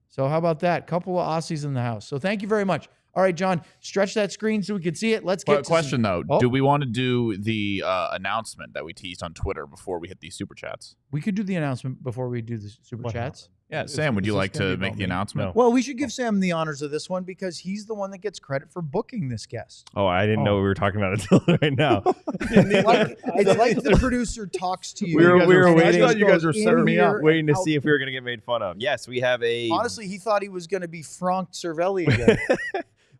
So how about that? Couple of Aussies in the house. So thank you very much. All right, John, stretch that screen so we can see it. Let's get to question, though. Do we want to do the announcement that we teased on Twitter before we hit these Super Chats? We could do the announcement before we do the Super Chats. Yeah, Sam, would you like to make the announcement? No. Well, we should give Sam the honors of this one because he's the one that gets credit for booking this guest. Oh, I didn't know we were talking about it until right now. It's like the producer talks to you. We were waiting. You guys were setting me up, waiting to see if we were going to get made fun of. Yes, we have a... Honestly, he thought he was going to be Frank Cervelli again.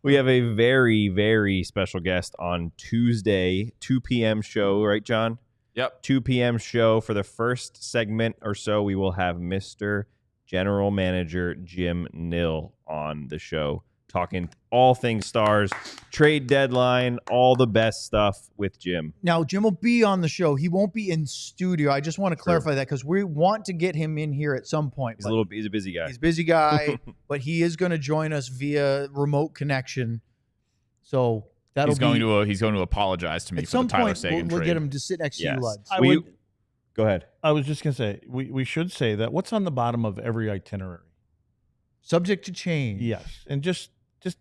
We have a very, very special guest on Tuesday, 2 p.m. show, right, John? Yep. 2 p.m. show. For the first segment or so, we will have Mr. General Manager Jim Nill on the show, talking all things Stars, trade deadline, all the best stuff with Jim. Now, Jim will be on the show. He won't be in studio. I just want to clarify that because we want to get him in here at some point. He's a busy guy. He's a busy guy, but he is going to join us via remote connection. So that'll he's going to apologize to me for the Tyler Seguin trade. We'll get him to sit next to you, Luds. Go ahead. I was just going to say, we should say that what's on the bottom of every itinerary? Subject to change. Yes. And just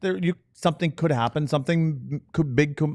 there, something could happen. Something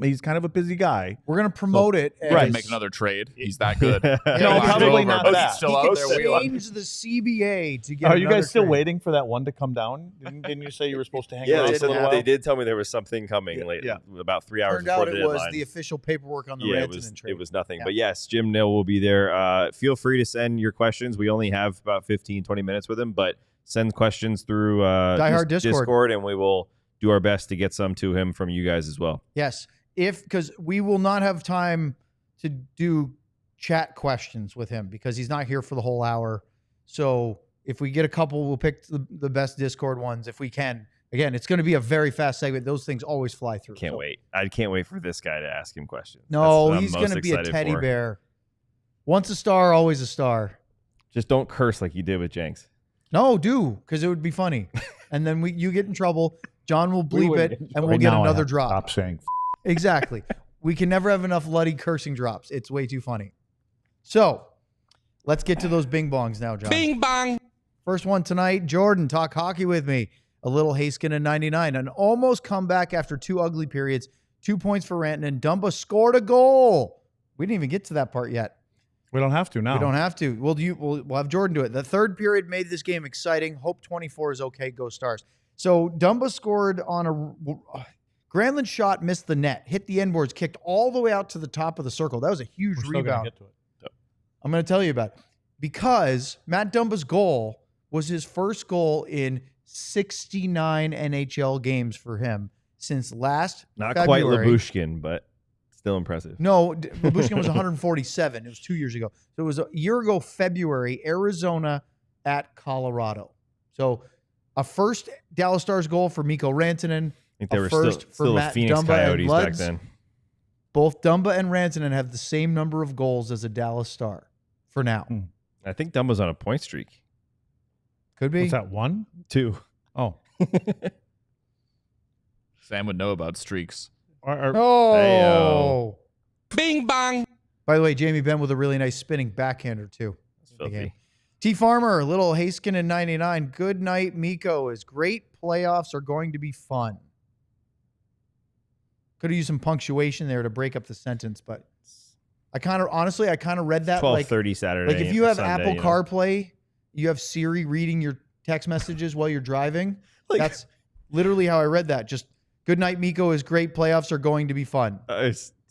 he's kind of a busy guy. We're going to promote it. Right. Make another trade. He's that good. No, probably not that. He can change the CBA to get Are you guys still trade. waiting for that one to come down? Didn't you say you were supposed to hang around for a while? They did tell me there was something coming late, about 3 hours before the deadline. Turned out it was the official paperwork on the Rantanen trade. It was nothing. Yeah. But yes, Jim Nill will be there. Feel free to send your questions. We only have about 15, 20 minutes with him, but send questions through Diehard Discord, and we will do our best to get some to him from you guys as well. Yes, because we will not have time to do chat questions with him because he's not here for the whole hour. So if we get a couple, we'll pick the best Discord ones if we can. Again, it's going to be a very fast segment. Those things always fly through. Can't wait. I can't wait for this guy to ask him questions. No, he's going to be a teddy bear. Once a star, always a star. Just don't curse like you did with Jenks. No, do, because it would be funny. And then you get in trouble. John will bleep it, and we'll get another drop. Stop saying. Exactly. We can never have enough Luddy cursing drops. It's way too funny. So let's get to those bing bongs now, John. Bing bong. First one tonight. Jordan, talk hockey with me. A little Haskin in 99. An almost comeback after 2 ugly periods. 2 points for Rantanen. Dumba scored a goal. We didn't even get to that part yet. We don't have to now. We don't have to. We'll have Jordan do it. The third period made this game exciting. Hope 24 is okay. Go Stars. So Dumba scored on a Granlund shot, missed the net, hit the end boards, kicked all the way out to the top of the circle. That was a huge rebound. Get to it. I'm going to tell you about it. Because Matt Dumba's goal was his first goal in 69 NHL games for him since last Not February. quite Labushkin, but still impressive. No, Labushkin was 147. It was 2 years ago. So it was a year ago, February, Arizona at Colorado. So a first Dallas Stars goal for Mikko Rantanen. I think they were first still Matt the Phoenix Dumba Coyotes back then. Both Dumba and Rantanen have the same number of goals as a Dallas Star for now. I think Dumba's on a point streak. Could be. What's that, 1? 2. Oh. Sam would know about streaks. Oh. Bing bong. By the way, Jamie Benn with a really nice spinning backhander, too. Filthy. T Farmer, little Haskin in 99. Good night, Mikko. Is great playoffs are going to be fun. Could have used some punctuation there to break up the sentence, but I kind of read that 12:30 Saturday. Like if you have Sunday, Apple CarPlay, you have Siri reading your text messages while you're driving. That's literally how I read that. Just Good night, Mikko is great. Playoffs are going to be fun.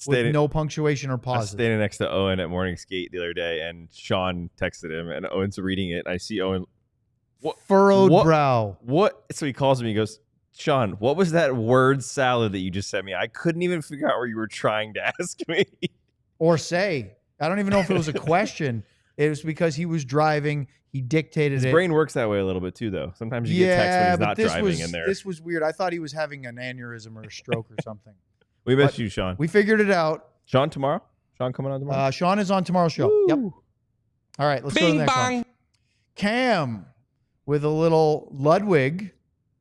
With no punctuation or pauses. I was standing next to Owen at morning skate the other day, and Sean texted him, and Owen's reading it. I see Owen. Furrowed brow. What? So he calls me. He goes, Sean, what was that word salad that you just sent me? I couldn't even figure out what you were trying to ask me. Or say. I don't even know if it was a question. It was because he was driving. He dictated His brain works that way a little bit too, though. Sometimes you get text when he's not driving in there. This was weird. I thought he was having an aneurysm or a stroke or something. We missed you, Sean. We figured it out. Sean tomorrow? Sean coming on tomorrow? Sean is on tomorrow's show. Woo. Yep. All right, let's go to the next one. Cam with a little Ludwig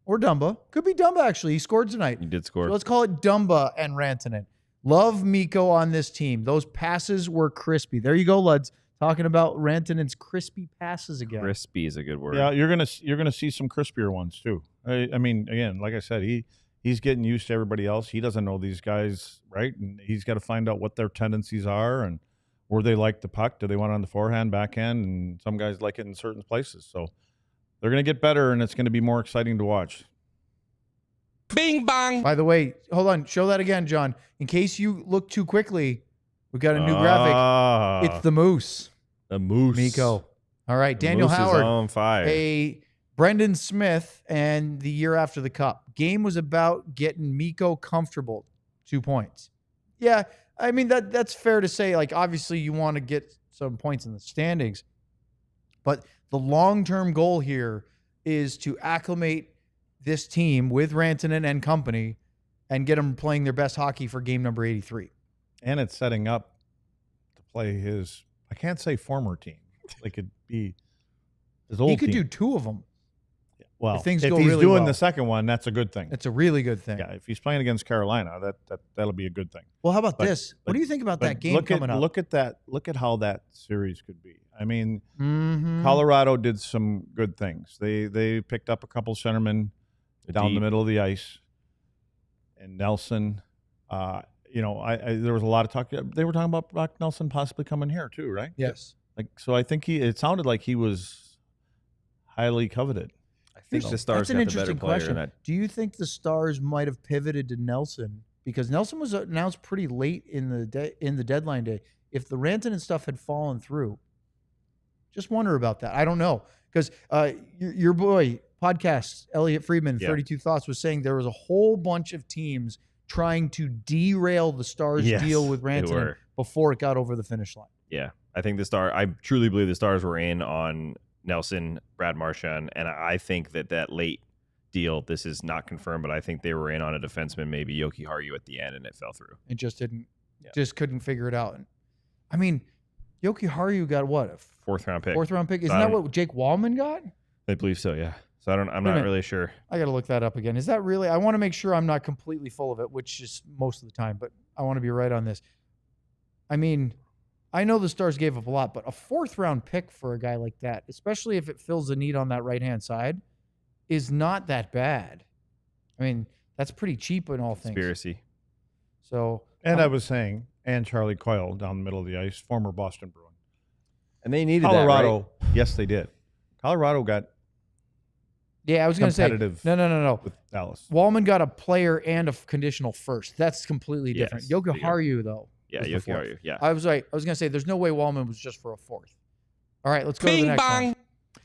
or Dumba. Could be Dumba, actually. He scored tonight. He did score. So let's call it Dumba and Rantanen. Love Mikko on this team. Those passes were crispy. There you go, Luds. Talking about Rantanen's crispy passes again. Crispy is a good word. Yeah, you're gonna see some crispier ones too. I mean, again, like I said, he's getting used to everybody else. He doesn't know these guys, right? And he's got to find out what their tendencies are and where they like the puck. Do they want it on the forehand, backhand? And some guys like it in certain places. So they're going to get better, and it's going to be more exciting to watch. Bing bang. By the way, hold on. Show that again, John. In case you look too quickly, we got a new graphic. It's the Moose. The Moose. Mikko. All right, Daniel Moose Howard. Is on fire. A Brendan Smith and the year after the Cup. Game was about getting Mikko comfortable. 2 points. Yeah, I mean, that's fair to say. Like, obviously, you want to get some points in the standings. But the long-term goal here is to acclimate this team with Rantanen and company and get them playing their best hockey for game number 83. And it's setting up to play his, I can't say former team. Like, it'd be his old team. He could do 2 of them. Well, if he's doing well. the second one, that's a good thing. It's a really good thing. Yeah, if he's playing against Carolina, that'll be a good thing. Well, how about this? What do you think about that game coming up? Look at that. Look at how that series could be. I mean, Colorado did some good things. They picked up a couple centermen down the middle of the ice, and Nelson. There was a lot of talk. They were talking about Brock Nelson possibly coming here too, right? Yes. So I think it sounded like he was highly coveted. I think the Stars got the better player in that. Do you think the Stars might have pivoted to Nelson because Nelson was announced pretty late in the deadline day? If the Rantanen stuff had fallen through, just wonder about that. I don't know because your boy podcast Elliot Friedman, 32 Thoughts, was saying there was a whole bunch of teams trying to derail the Stars deal with Rantanen before it got over the finish line. Yeah, I think I truly believe the Stars were in on Nelson, Brad Marchand, and I think that late deal, this is not confirmed, but I think they were in on a defenseman, maybe Yoki Haru at the end, and it fell through. It just just couldn't figure it out. I mean, Yoki Haru got what? A 4th round pick. 4th round pick? Isn't that what Jake Wallman got? I believe so, yeah. So I'm not really sure. I got to look that up again. Is that really? I want to make sure I'm not completely full of it, which is most of the time, but I want to be right on this. I mean, I know the Stars gave up a lot, but a 4th round pick for a guy like that, especially if it fills the need on that right-hand side, is not that bad. I mean, that's pretty cheap in all things. Conspiracy. So, and I was saying, and Charlie Coyle down the middle of the ice, former Boston Bruin. And they needed Colorado. That, right? Yes, they did. Colorado got I was going to say, no. With Dallas. Wallman got a player and a conditional first. That's completely different. Yoki Haru, though. Yeah, Yoki Haru. Yeah. I was going to say, there's no way Wallman was just for a 4th. All right, let's go to the next one.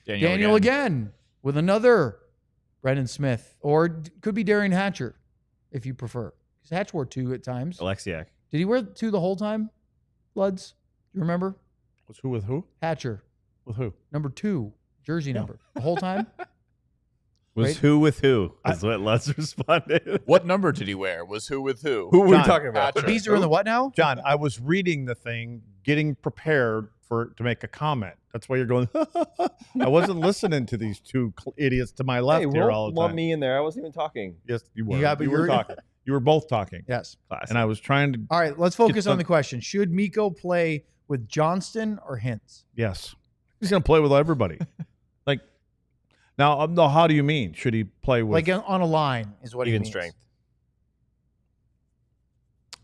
Daniel again with another Brendan Smith, or could be Darian Hatcher, if you prefer. Because Hatch wore 2 at times. Alexiak. Did he wear 2 the whole time, Luds? You remember? Was who with who? Hatcher. With who? Number 2, jersey number. The whole time? Was who with who? Is what Lutz responded. What number did he wear? Was who with who? Who were we talking about? The bees are in the what now? John, I was reading the thing, getting prepared to make a comment. That's why you're going, I wasn't listening to these 2 idiots to my left here all the time. Lump me in there. I wasn't even talking. Yes, you were. You were talking. You were both talking. Yes. Classic. And I was trying to. All right, let's focus on the question. Should Mikko play with Johnston or Hintz? Yes. He's going to play with everybody. Now, how do you mean? Should he play with? Like on a line is what he means. Strength.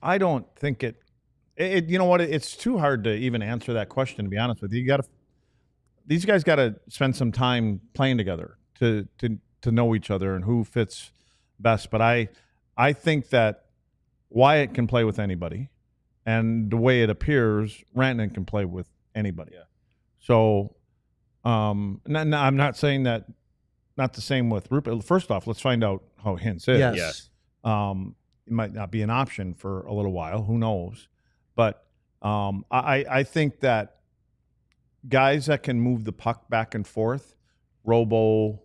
I don't think it. You know what? It's too hard to even answer that question, to be honest with you. These guys got to spend some time playing together to know each other and who fits best. But I think that Wyatt can play with anybody, and the way it appears, Rantanen can play with anybody. Yeah. So, I'm not saying that. Not the same with Rupert. First off, let's find out how Hintz is. Yes. It might not be an option for a little while. Who knows? But I think that guys that can move the puck back and forth, Robo,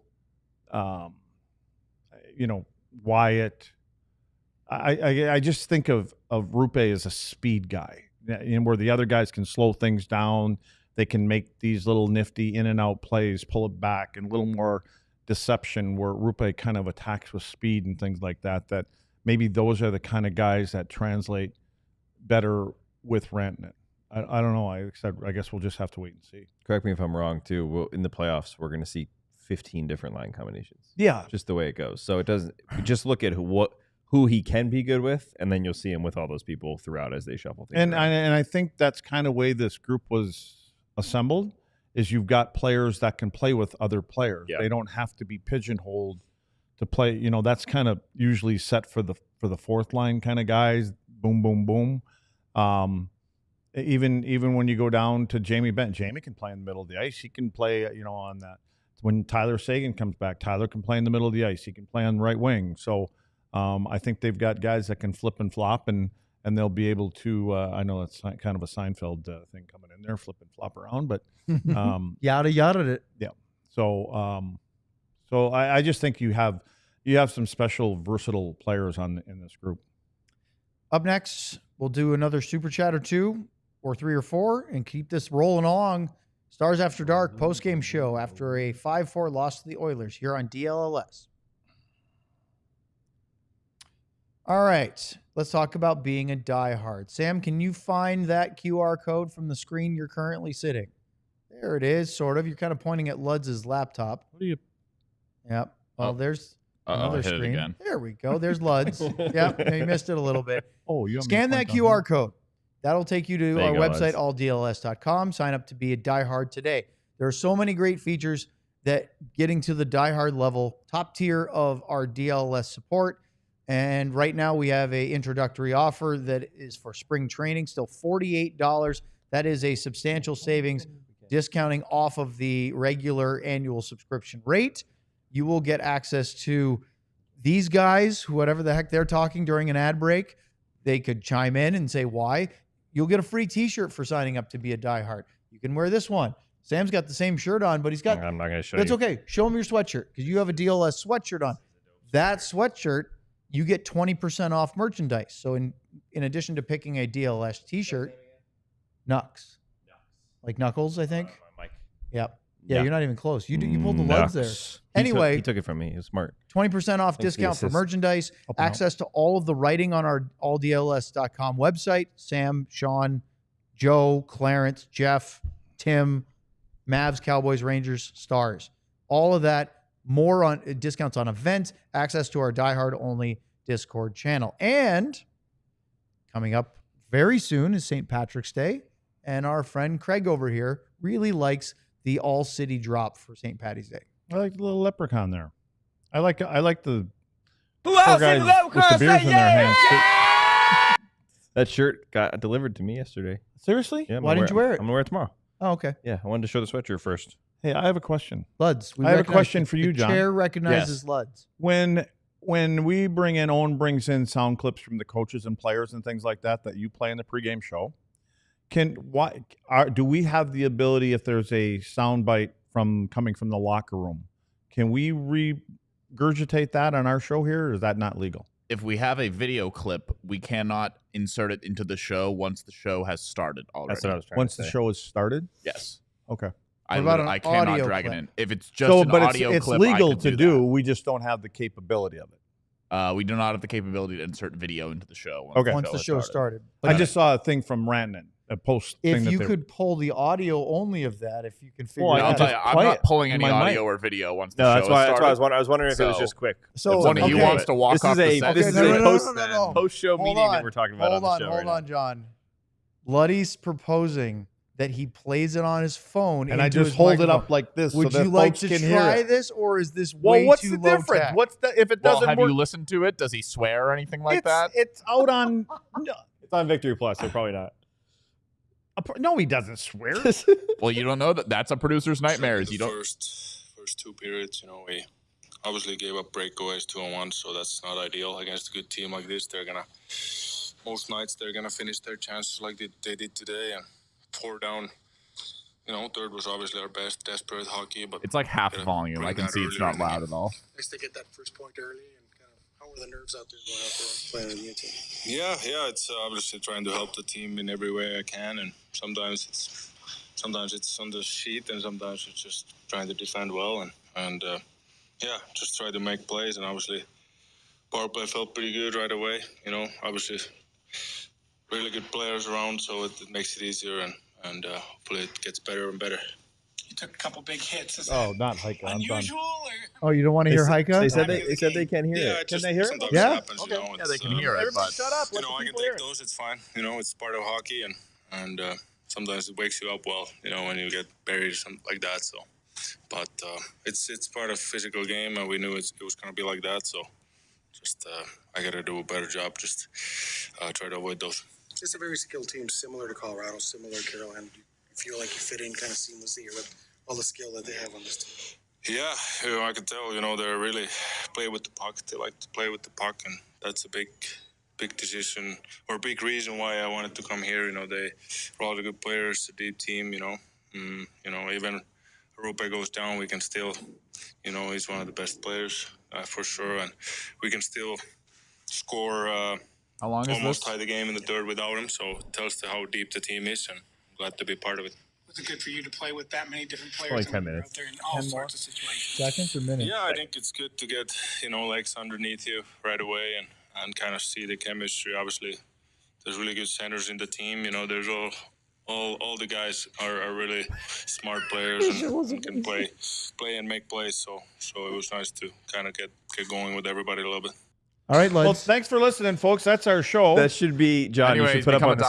Wyatt. I just think of Rupe as a speed guy, where the other guys can slow things down. They can make these little nifty in and out plays, pull it back, and a little more deception where Rupe kind of attacks with speed and things like that. That maybe those are the kind of guys that translate better with Rantanen. I don't know. I guess we'll just have to wait and see. Correct me if I'm wrong, too. In the playoffs, we're going to see 15 different line combinations. Yeah. Just the way it goes. So it doesn't – just look at who he can be good with, and then you'll see him with all those people throughout as they shuffle things and around. I think that's kind of way this group was assembled, is you've got players that can play with other players. Yeah. They don't have to be pigeonholed to play. That's kind of usually set for the fourth line kind of guys. Boom, boom, boom. Even when you go down to Jamie Benn, Jamie can play in the middle of the ice. He can play, on that. When Tyler Seguin comes back, Tyler can play in the middle of the ice. He can play on the right wing. So I think they've got guys that can flip and flop, and they'll be able to. I know that's kind of a Seinfeld thing coming in there, flip and flop around, but yada yada it. Yeah. So I just think you have some special versatile players in this group. Up next, we'll do another super chat or two, or three or four, and keep this rolling along. Stars After Dark post-game show after a 5-4 loss to the Oilers here on DLLS. All right, let's talk about being a diehard. Sam, can you find that QR code from the screen you're currently sitting? There it is, sort of. You're kind of pointing at Ludz's laptop. What are you? Yep. Well, there's another hit screen. It again. There we go. There's Ludz. Yep, you missed it a little bit. Oh, you scan that QR code. That'll take you to our website, Luz. alldls.com. Sign up to be a diehard today. There are so many great features that getting to the diehard level, top tier of our DLLS support. And right now we have an introductory offer that is for spring training, still $48. That is a substantial savings, discounting off of the regular annual subscription rate. You will get access to these guys, whatever the heck they're talking during an ad break. They could chime in and say why. You'll get a free t-shirt for signing up to be a diehard. You can wear this one. Sam's got the same shirt on, but he's got... I'm not going to show you. That's okay. Show him your sweatshirt because you have a DLS sweatshirt on. That sweatshirt, you get 20% off merchandise. So in addition to picking a DLS t-shirt, Nux. Like Knuckles, I think. Mike. Yep. Yeah, Yeah. You're not even close. You pulled the Luds there. Anyway, he took it from me. He was smart. 20% off discount for merchandise, access to all of the writing on our alldls.com website. Sam, Sean, Joe, Clarence, Jeff, Tim, Mavs, Cowboys, Rangers, Stars. All of that, more on discounts on events, access to our diehard only Discord channel. And coming up very soon is St. Patrick's Day. And our friend Craig over here really likes the all-city drop for St. Patty's Day. I like the little leprechaun there. I like the Who poor else guys in the with the beers in their hands. That shirt got delivered to me yesterday. Seriously? Yeah, Why didn't you wear it? I'm going to wear it tomorrow. Oh, okay. Yeah, I wanted to show the sweatshirt first. Hey, I have a question. Luds. I have a question for you, the John. chair recognizes Luds. When we bring in, Owen brings in sound clips from the coaches and players and things like that you play in the pregame show. Do we have the ability, if there's a sound bite coming from the locker room, can we regurgitate that on our show here, or is that not legal? If we have a video clip, we cannot insert it into the show once the show has started already. That's what I was trying Once to the say. show has started? Yes. Okay. I about an cannot audio drag clip? it in. If it's just an audio it's clip, legal I can to do. We just don't have the capability of it. We do not have the capability to insert video into the show. Once the show started. I just saw a thing from Rantanen, a post thing If that you they- could pull the audio only of that, if you can figure Well, it I'll out. tell you, I'm play not it pulling in any my audio mic. or video once the No, show that's why. has That's why started. I was wondering if it was So- just quick. So, If he okay. wants to walk This off is the a set, this Okay, is no, a no, no, post no, no, no. post show Hold meeting on. that we're talking about on the show right Hold now. on, John. Luddy's proposing that he plays it on his phone. And I just hold it up like this. Would so you like folks to can try hear it. this, or is this Well, way what's too the low difference? tech? What's the if it doesn't have work? you listened to it? Does he swear or anything like that? It's out on. No, It's on Victory Plus, so probably not. no, he doesn't swear. Well, you don't know that. That's a producer's nightmares. You don't. First two periods, we obviously gave up breakaways 2-on-1, so that's not ideal against a good team like this. Most nights they're gonna finish their chances like they did today, and 4 down. Third was obviously our best, desperate hockey, but It's like half volume. I can see it's not loud at all. Nice to get that first point early, and kind of how were the nerves out there going out there and playing with the new team? Yeah, it's obviously trying to help the team in every way I can, and sometimes it's on the sheet, and sometimes it's just trying to defend well, and just try to make plays, and obviously power play felt pretty good right away. Obviously really good players around, so it makes it easier, and hopefully it gets better and better. You took a couple big hits. Is Oh, not Heike. I'm done. unusual? Oh, you don't want to hear Heike? They said they can't hear it. Can they hear it? Sometimes Yeah? happens, Okay. It's, Yeah, they can hear it. Everybody But shut up. Let the I can people hear take it. those. It's fine. It's part of hockey, and sometimes it wakes you up well. When you get buried or something like that. So, but it's part of physical game, and we knew it was going to be like that. So, just I got to do a better job. Just try to avoid those. It's a very skilled team, similar to Colorado, similar to Carolina. Do you feel like you fit in kind of seamlessly here with all the skill that they have on this team? Yeah, I can tell. They really play with the puck. They like to play with the puck, and that's a big decision or big reason why I wanted to come here. They are all the good players, a deep team. Even Rupe goes down, we can still. He's one of the best players for sure, and we can still score. how long is Almost this? tie the game in the third without him, so it tells how deep the team is, and I'm glad to be part of it. Was it good for you to play with that many different players? Only 10 and you're minutes. out there in all sorts of situations. Seconds or minutes? Yeah, I think it's good to get, legs underneath you right away and kind of see the chemistry. Obviously, there's really good centers in the team. There's all the guys are really smart players and can play and make plays. So it was nice to kind of get going with everybody a little bit. All right, Well, let's. thanks for listening, folks. That's our show. That should be John. Anyways, you should put up become on a the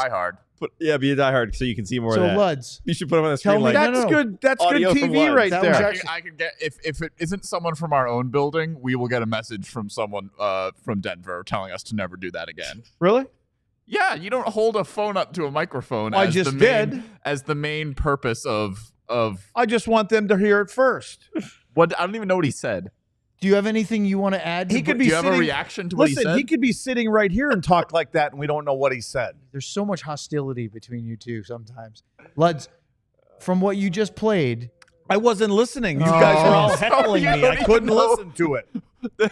diehard. be a diehard so you can see more So of that. Luds, You should put them on the Tell screen. me Like, that- That's no, no. good. That's Audio good from TV Lud. right That there. was I actually- I could get if it isn't someone from our own building, we will get a message from someone from Denver telling us to never do that again. Really? Yeah, you don't hold a phone up to a microphone. I as just the main, did. as the main purpose of I just want them to hear it first. what I don't even know what he said. do you have anything you want to add? He could Do be you have a sitting- reaction to what he Listen, said? he could be sitting right here and talk like that, and we don't know what he said. There's so much hostility between you two sometimes. Luds, from what you just played, I wasn't listening. You Oh. guys are all So heckling you me. don't I even couldn't know. listen to it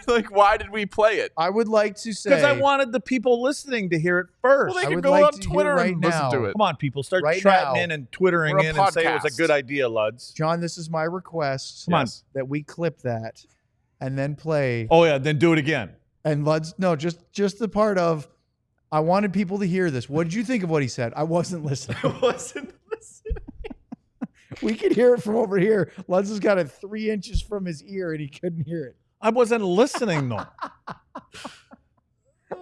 Like, why did we play it? I would like to say because I wanted the people listening to hear it first. Well, they I can would go like on to hear Twitter right and listen now. to it. Come on, people, start Right chatting now. in and twittering We're a in and say it was a podcast. good idea, Luds. John, this is my request. Come on. Yes. That we clip that and then play. Oh yeah, then do it again. And Luds, no, just the part of I wanted people to hear this. What did you think of what he said? I wasn't listening. We could hear it from over here. Luds has got it 3 inches from his ear and he couldn't hear it. I wasn't listening though.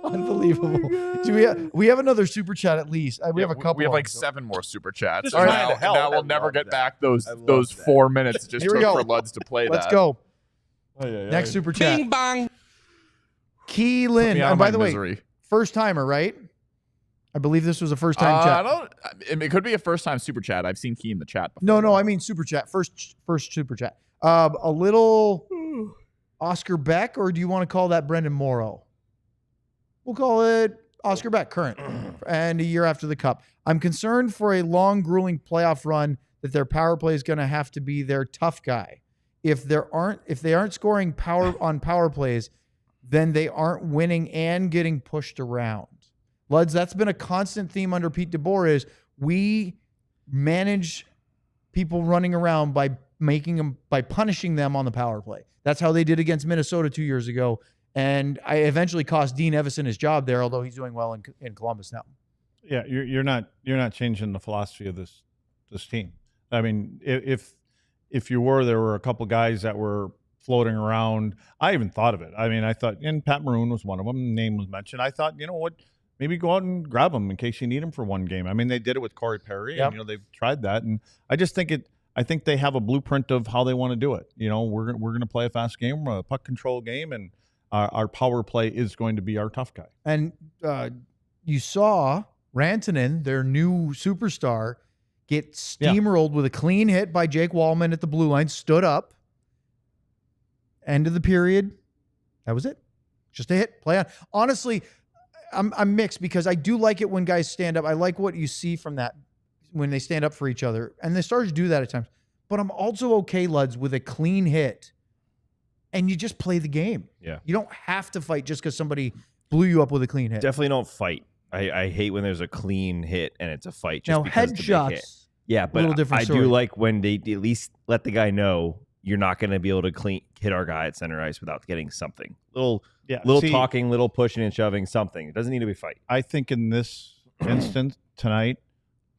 Unbelievable. Do we have another super chat at least? We have a couple. We have of like them. 7 more super chats. Just And trying to help. now we'll I never love get that. back those I love those that. 4 minutes it just Here we took go. for Luds to play Let's that. go. Next super chat. Bing bong. Key Put Lynn. me out And of by my the way, misery. first timer, right? I believe this was a first time I chat. don't. It could be a first time super chat. I've seen Key in the chat before. No, I mean super chat. First super chat. A little Oscar Beck, or do you want to call that Brendan Morrow? We'll call it Oscar Beck, current, and a year after the Cup. I'm concerned for a long, grueling playoff run that their power play is going to have to be their tough guy. If they aren't scoring on power plays, then they aren't winning and getting pushed around. Luds, that's been a constant theme under Pete DeBoer is we manage people running around by punishing them on the power play. That's how they did against Minnesota 2 years ago. And I eventually cost Dean Evison his job there, although he's doing well in Columbus now. Yeah, you're not changing the philosophy of this team. I mean, if you were, there were a couple guys that were floating around. I even thought of it. I mean, I thought, and Pat Maroon was one of them. Name was mentioned. I thought, you know what, maybe go out and grab him in case you need him for one game. I mean, they did it with Corey Perry, and they've tried that, and I just think I think they have a blueprint of how they want to do it. We're going to play a fast game, a puck control game, and our power play is going to be our tough guy. And you saw Rantanen, their new superstar, get steamrolled with a clean hit by Jake Wallman at the blue line, stood up, end of the period. That was it. Just a hit, play on. Honestly, I'm mixed because I do like it when guys stand up. I like what you see from that when they stand up for each other. And the Stars do that at times. But I'm also okay, Luds, with a clean hit. And you just play the game. Yeah. You don't have to fight just because somebody blew you up with a clean hit. Definitely don't fight. I hate when there's a clean hit and it's a fight just because it's a big hit. Headshots. Yeah, but I story. do like when they at least let the guy know you're not going to be able to hit our guy at center ice without getting something. Little talking, little pushing and shoving, something. It doesn't need to be fight. I think in this instance tonight,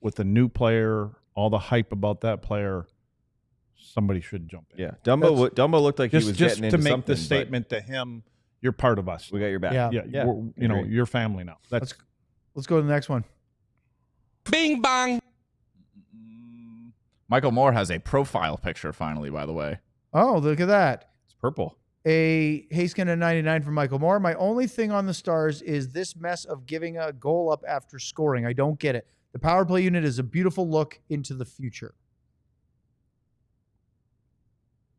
with the new player, all the hype about that player, somebody should jump in. Yeah, Dumba looked like he was getting into something. Just to make the statement to him, you're part of us. We got your back. Yeah. Your family now. Let's go to the next one. Bing bang. Michael Moore has a profile picture finally, by the way. Oh, look at that. It's purple. A Haskin at 99 from Michael Moore. My only thing on the Stars is this mess of giving a goal up after scoring. I don't get it. The power play unit is a beautiful look into the future.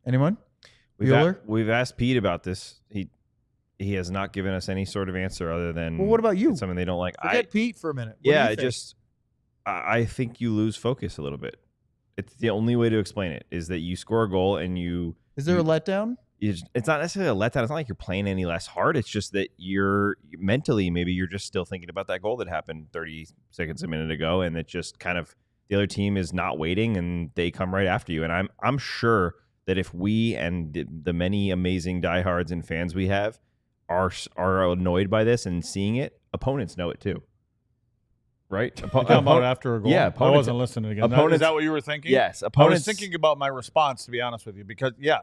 Anyone? We've asked Pete about this. He has not given us any sort of answer other than what about you? It's something they don't like. Forget Pete for a minute. I think you lose focus a little bit. It's the only way to explain it is that you score a goal and you. Is there a letdown? It's not necessarily a letdown. It's not like you're playing any less hard. It's just that you're mentally, maybe you're just still thinking about that goal that happened 30 seconds a minute ago, and it just kind of the other team is not waiting and they come right after you. And I'm sure that if we and the many amazing diehards and fans we have are annoyed by this and seeing it, opponents know it too. Right? Talking about after a goal? Yeah, I wasn't listening again. Is that what you were thinking? Yes. I was thinking about my response, to be honest with you, because, yes,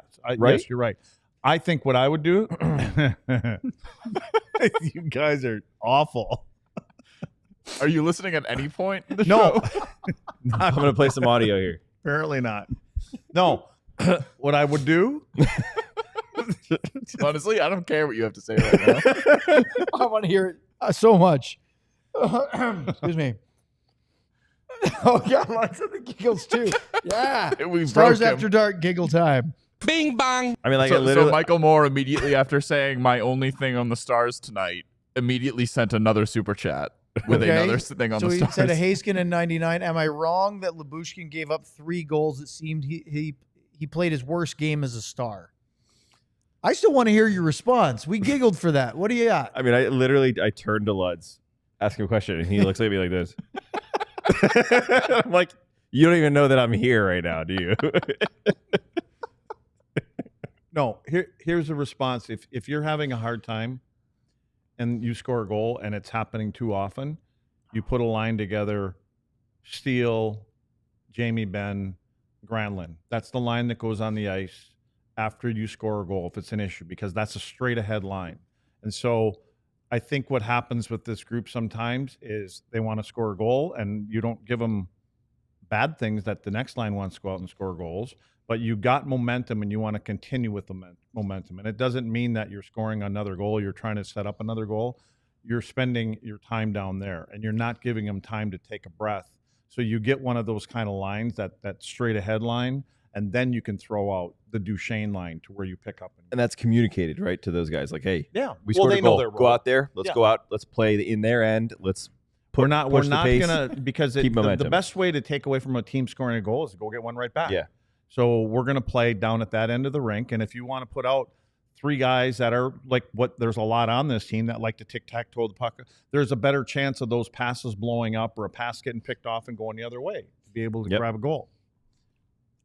you're right. I think what I would do, you guys are awful. Are you listening at any point? No. I'm going to play some audio here. Apparently not. No. What I would do. Honestly, I don't care what you have to say right now. I want to hear it so much. Excuse me. Oh, God, lots of the giggles, too. Yeah. Stars After Dark giggle time. Bing bang. I mean, like, so Michael Moore, immediately after saying my only thing on the Stars tonight, immediately sent another super chat with another thing on the Stars. So he said a Haskin in 99. Am I wrong that Lyubushkin gave up 3 goals? It seemed he played his worst game as a Star. I still want to hear your response. We giggled for that. What do you got? I mean, I turned to Luds, ask him a question, and he looks at me like this. I'm like, you don't even know that I'm here right now, do you? No, here's a response. If you're having a hard time and you score a goal and it's happening too often, you put a line together, Steele, Jamie Benn, Granlund. That's the line that goes on the ice after you score a goal if it's an issue, because that's a straight ahead line. And so I think what happens with this group sometimes is they want to score a goal and you don't give them bad things that the next line wants to go out and score goals, but you got momentum and you want to continue with the momentum. And it doesn't mean that you're scoring another goal, you're trying to set up another goal. You're spending your time down there and you're not giving them time to take a breath. So you get one of those kind of lines, that straight ahead line, and then you can throw out the Duchesne line to where you pick up. And that's communicated, right, to those guys. Like, hey, we scored a goal. Go out there. Let's go out. Let's play in their end. Let's we're not going to, because the best way to take away from a team scoring a goal is to go get one right back. Yeah. So we're going to play down at that end of the rink. And if you want to put out 3 guys that are like there's a lot on this team that like to tic-tac-toe the puck, there's a better chance of those passes blowing up or a pass getting picked off and going the other way to be able to grab a goal.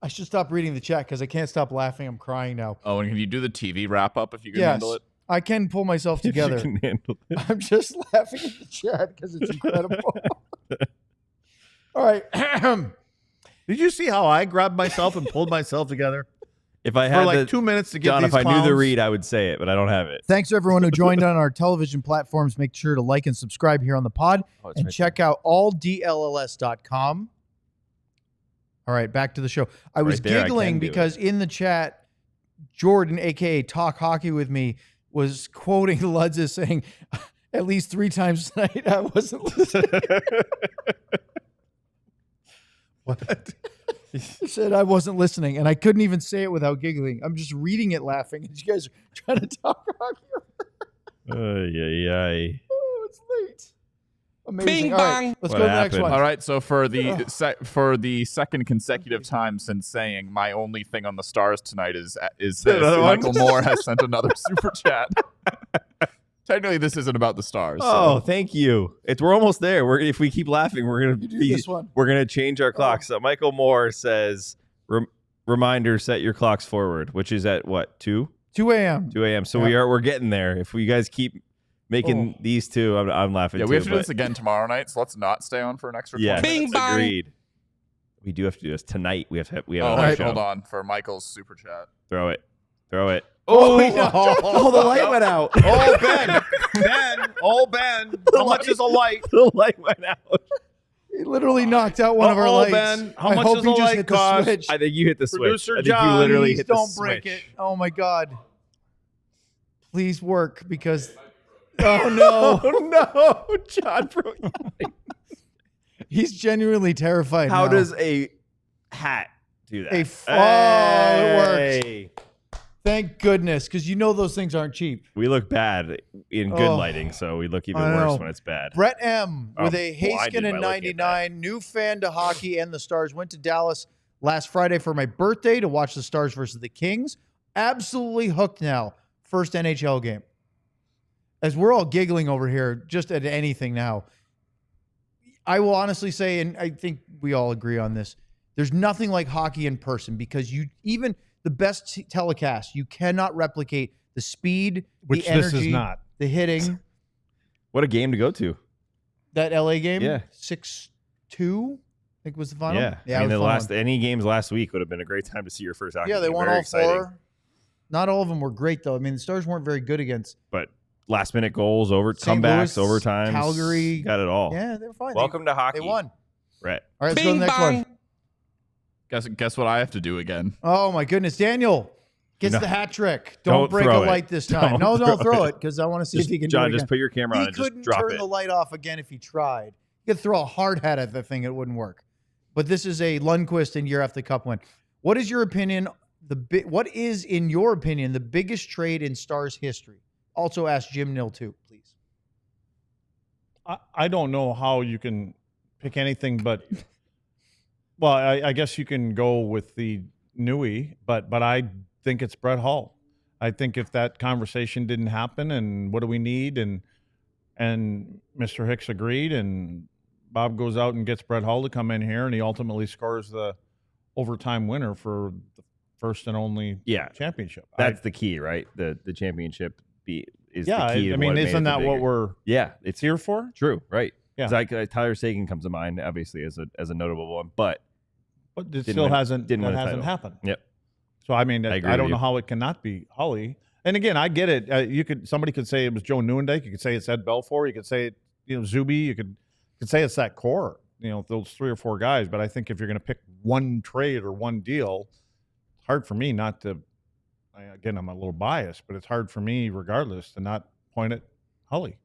I should stop reading the chat because I can't stop laughing. I'm crying now. Oh, and can you do the TV wrap-up if you can handle it? I can pull myself together. You can handle it. I'm just laughing at the chat because it's incredible. All right. Did you see how I grabbed myself and pulled myself together? If I for had like 2 minutes to get John, these if I knew the clowns- read, I would say it, but I don't have it. Thanks to everyone who joined on our television platforms. Make sure to like and subscribe here on the pod. And check out alldlls.com. All right, back to the show. I was giggling because in the chat, Jordan, a.k.a. Talk Hockey With Me, was quoting Luds as saying, at least 3 times tonight, I wasn't listening. What? He said I wasn't listening, and I couldn't even say it without giggling. I'm just reading it laughing, and you guys are trying to talk hockey. Oh, it's late. Amazing. Bing All right, bong. let's What go to the next happened? one. All right, so for the second consecutive time since saying my only thing on the Stars tonight is this. Michael Moore has sent another super chat. Technically, this isn't about the Stars. Oh, thank you. We're almost there. If we keep laughing, we're gonna change our clocks. So Michael Moore says, "Reminder: set your clocks forward," which is at what 2 a.m. 2 a.m. So we're getting there. If you guys keep making these two, I'm laughing. Yeah, too, we have to do this again tomorrow night, so let's not stay on for an extra 20 Bing minutes. bong. Agreed. We do have to do this tonight. We have Oh, another show. hold on for Michael's super chat. Throw it. Oh, the light went out. Oh, Ben. Ben. How much is a light? The light went out. He literally knocked out one of our lights. Ben. How I much hope does he a just light hit the cost? switch. I think you hit the switch. Producer I think John, you literally Please hit the don't break switch. it. Oh my God. Please work because. Oh no! no, John broke. He's genuinely terrified. How now. does a hat do that? it works. Hey. Thank goodness, because you know those things aren't cheap. We look bad in good lighting, so we look even worse when it's bad. Brett M. with a blinded Haskin by in looking at 99, new fan to hockey and the Stars. Went to Dallas last Friday for my birthday to watch the Stars versus the Kings. Absolutely hooked now. First NHL game. As we're all giggling over here, just at anything now, I will honestly say, and I think we all agree on this, there's nothing like hockey in person because even the best telecast, you cannot replicate the speed, Which the energy, this is not. the hitting. What a game to go to. That LA game, Yeah. 6-2, I think was the final. Yeah, I mean, any games last week would have been a great time to see your first hockey. Yeah, they game. won Very all exciting. 4. Not all of them were great though. I mean, the Stars weren't very good against. But last minute goals, St. comebacks, Louis, overtimes, Calgary. got it all. Yeah, they were fine. Welcome to hockey. They won. Brett. All right, let's go to the next one. Guess what I have to do again? Oh my goodness, Daniel gets the hat trick. Don't break a throw it. light this time. Don't No, throw throw it. it because I want to see if he can. John, do it just again. put your camera on He and just couldn't drop turn it. the light off again if he tried. He could throw a hard hat at the thing; it wouldn't work. But this is a Lundqvist and year after Cup win. What is your opinion? What is, in your opinion, the biggest trade in Stars history? Also, ask Jim Nill too, please. I don't know how you can pick anything but. Well, I guess you can go with the Nui, but I think it's Brett Hull. I think if that conversation didn't happen, and what do we need, and Mr. Hicks agreed, and Bob goes out and gets Brett Hull to come in here, and he ultimately scores the overtime winner for the first and only championship. That's the key, right? The championship is yeah, the key. I mean, isn't that what we're it's here for? True, right? Yeah, Tyler Seguin comes to mind, obviously as a notable one, but it still hasn't happened. Yep. So I mean, I don't know how it cannot be Hully. And again, I get it. Somebody could say it was Joe Nieuwendyk. You could say it's Ed Belfour. You could say it, Zuby. You could say it's that core. Those 3 or 4 guys. But I think if you're going to pick one trade or one deal, it's hard for me not to. Again, I'm a little biased, but it's hard for me, regardless, to not point at Hully.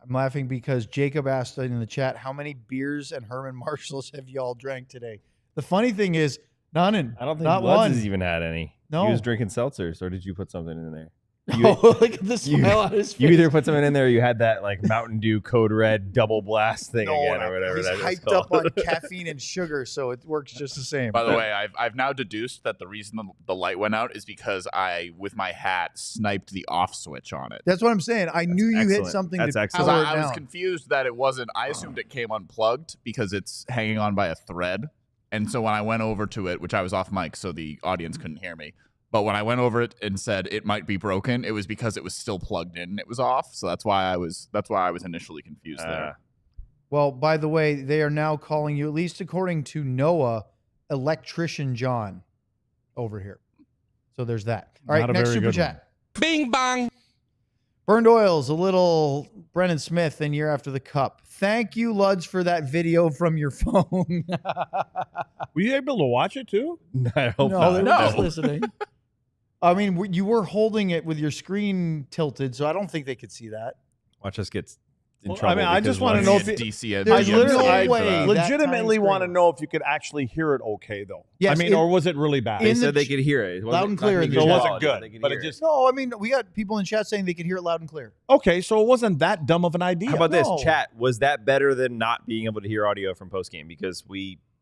I'm laughing because Jacob asked in the chat, how many beers and Herman Marshalls have y'all drank today? The funny thing is, none. I don't think not Bloods one has even had any. No. He was drinking seltzers, or did you put something in there? Look at the smile on his face. You either put something in there or you had that like Mountain Dew Code Red double blast thing again or whatever He's that is hyped called. up on caffeine and sugar, so it works just the same. By the way, I've now deduced that the reason the light went out is because I, with my hat, sniped the off switch on it. That's what I'm saying. I knew you hit something That's to excellent. power it I was down. confused that it wasn't. I assumed it came unplugged because it's hanging on by a thread. And so when I went over to it, which I was off mic, so the audience couldn't hear me. But when I went over it and said it might be broken, it was because it was still plugged in and it was off. So that's why I was initially confused there. Well, by the way, they are now calling you, at least according to Noah, Electrician John over here. So there's that. All right, next super chat. Bing bong. Burned Oils, a little Brennan Smith and Year After the Cup. Thank you, Luds, for that video from your phone. Were you able to watch it too? I hope No, they not. were just listening. I mean, you were holding it with your screen tilted, so I don't think they could see that. Watch us get in Well, trouble. I mean, I because just want to once- know if DC. There's literally- no way that legitimately tiny want to screen. know if you could actually hear it okay, though. Yes, I mean, or was it really bad? They in the said they could hear it. loud and clear in the So it chat. wasn't good, but it just... No, I mean, we got people in chat saying they could hear it loud and clear. Okay, so it wasn't that dumb of an idea. How about No. this? Chat, was that better than not being able to hear audio from postgame? Because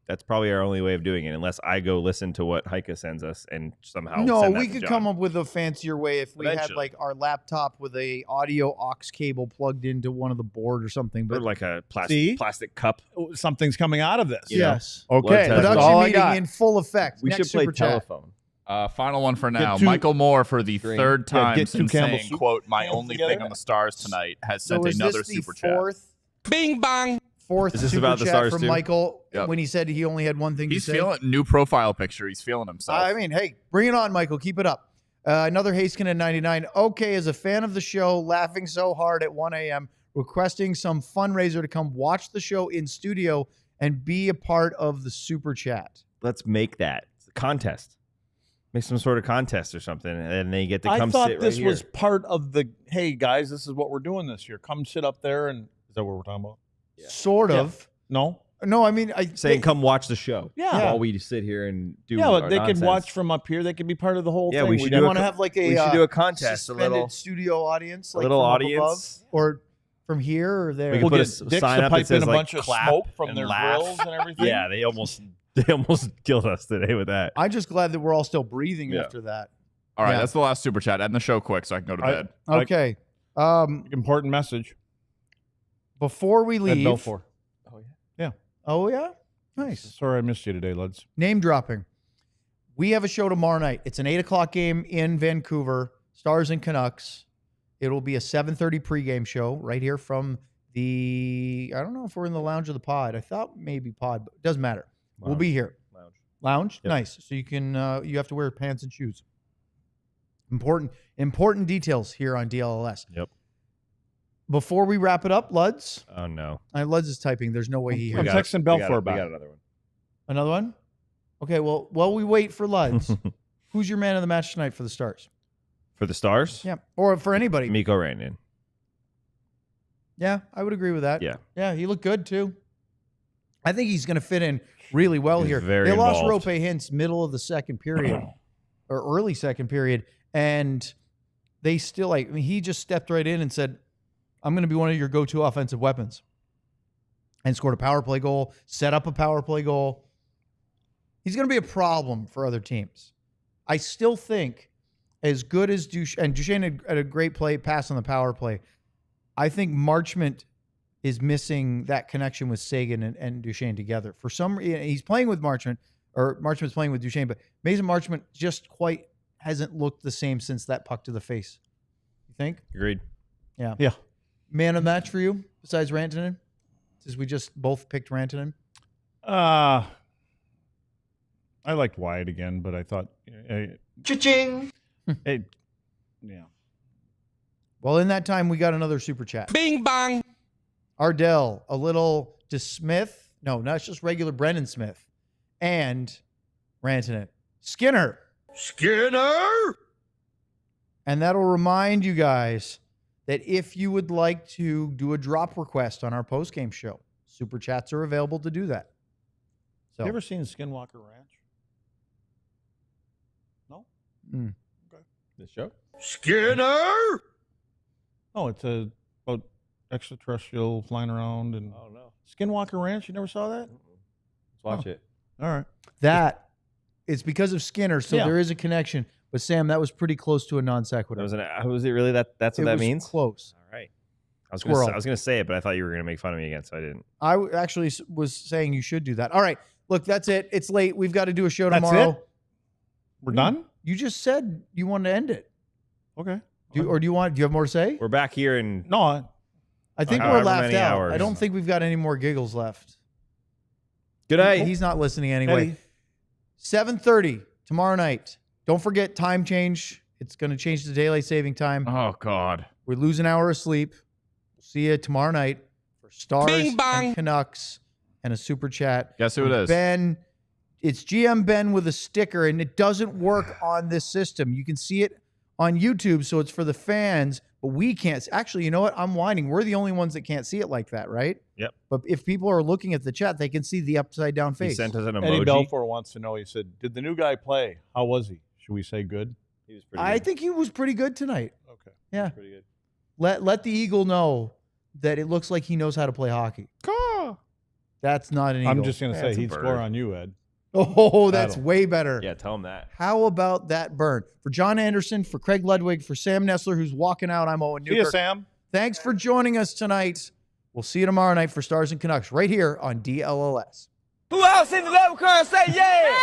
that's probably our only way of doing it, unless I go listen to what Heike sends us and somehow No, send that we to could John. come up with a fancier way if we had Eventually. like our laptop with a audio aux cable plugged into one of the board or something. Or But like a See? plastic cup. Something's coming out of this. yes, Blood Okay, test. that's production all I meeting got. in full effect. We Next should play super chat. telephone. Final one for now. two- Michael Moore, for the Green. third Yeah, time get two since Campbell saying, soup quote, my cans only together. thing on the Stars tonight, has So sent is another this the super chat. Bing bong. Fourth Is this super about the chat Stars from too? Michael Yep. when he said he only had one thing He's to say? feeling new profile picture. He's feeling himself. I mean, hey, bring it on, Michael. Keep it up. Another Haskin at 99. Okay, as a fan of the show, laughing so hard at 1 a.m., requesting some fundraiser to come watch the show in studio and be a part of the super chat. Let's make that it's a contest. Make some sort of contest or something, and then they get to I come thought sit this right was here. part of the, hey, guys, this is what we're doing this year. Come sit up there and... Is that what we're talking about? Sort of. No? No, I mean, Saying, come watch the show. Yeah. While we sit here and do Yeah, our but they nonsense. could watch from up here. They could be part of the whole Yeah, thing. we should don't do want to have like a we should do a contest, a suspended little studio audience, like little from up audience. above, or from here or there. We We'll put get a dicks sign to up that pipe says, in a like, bunch of clap smoke from and their laugh. grills and everything. Yeah, they almost killed us today with that. I'm just glad that we're all still breathing Yeah. after that. All right, Yeah. that's the last super chat. End the show quick so I can go to bed. Okay. Important message. Before we At leave. Belfour. Oh, yeah? Nice. Sorry I missed you today, lads. Name dropping. We have a show tomorrow night. It's an 8 o'clock game in Vancouver, Stars and Canucks. It'll be a 7:30 pregame show right here from the, I don't know if we're in the lounge of the pod. I thought maybe pod, but it doesn't matter. We'll be here. Lounge? Yep. Nice. So you can, you have to wear pants and shoes. Important details here on DLLS. Yep. Before we wrap it up, Luds. Oh no. Luds is typing. There's no way he I'm hears. texting Belfour back. We got another one. Another one? Okay, well, while we wait for Luds, who's your man of the match tonight for the Stars? For the Stars? Yeah, or for anybody. Mikko Rantanen. Yeah, I would agree with that. Yeah. Yeah, he looked good too. I think he's going to fit in really well He's here. very They lost involved. Rope Hintz middle of the second period or early second period, and they still he just stepped right in and said, I'm going to be one of your go-to offensive weapons, and scored a power play goal, set up a power play goal. He's going to be a problem for other teams. I still think, as good as Duchesne had a great play pass on the power play, I think Marchment is missing that connection with Sagan and Duchesne together. For some reason, he's playing with Marchment, or Marchment's playing with Duchesne, but Mason Marchment just quite hasn't looked the same since that puck to the face. You think? Agreed. Yeah. Yeah. Man of the match for you, besides Rantanen? Since we just both picked Rantanen? I liked Wyatt again, but I thought... Cha-ching! yeah. Well, in that time, we got another super chat. Bing bong. Ardell, a little DeSmith. No, not just regular Brendan Smith. And Rantanen. Skinner. And that'll remind you guys that if you would like to do a drop request on our postgame show, super chats are available to do that. So, You ever seen Skinwalker Ranch? No? The show? Oh, it's about extraterrestrial flying around and Oh no. Skinwalker Ranch. You never saw that? Let's watch it. All right. that is because of Skinner, so Yeah. there is a connection. But Sam, that was pretty close to a non sequitur. Was it really that? That's what It that was means. close. All right. I Squirrel. was gonna say it, but I thought you were gonna make fun of me again, so I didn't. I actually was saying you should do that. All right. Look, that's it. It's late. We've got to do a show That's tomorrow. it? We're done? You just said you wanted to end it. Okay. Do you have more to say? We're back here and No, I think however we're laughed many out. hours. I don't think we've got any more giggles left. good night. He's not listening anyway. Eddie. 7:30 tomorrow night. Don't forget time change. It's going to change to daylight saving time. Oh, God. We lose an hour of sleep. We'll see you tomorrow night for Stars and Canucks and a super chat. Guess who it is? Ben. It's GM Ben with a sticker, and it doesn't work on this system. You can see it on YouTube, so it's for the fans, but we can't. Actually, you know what? I'm whining. We're the only ones that can't see it like that, right? Yep. But if people are looking at the chat, they can see the upside down face. He sent us an emoji. Eddie Belfour wants to know. He said, "Did the new guy play? How was he? Should we say good?" He was pretty I good. think he was pretty good tonight. Okay. Yeah. Pretty good. Let the Eagle know that it looks like he knows how to play hockey. That's not an Eagle. I'm just going to say That's a he'd bird. score on you, Ed. Oh, that's Battle. way better. Yeah, tell him that. How about that burn? For John Anderson, for Craig Ludwig, for Sam Nestler, who's walking out, I'm Owen Newkirk. See you, Sam. Thanks for joining us tonight. We'll see you tomorrow night for Stars and Canucks right here on DLLS. Who else in the love car say yeah?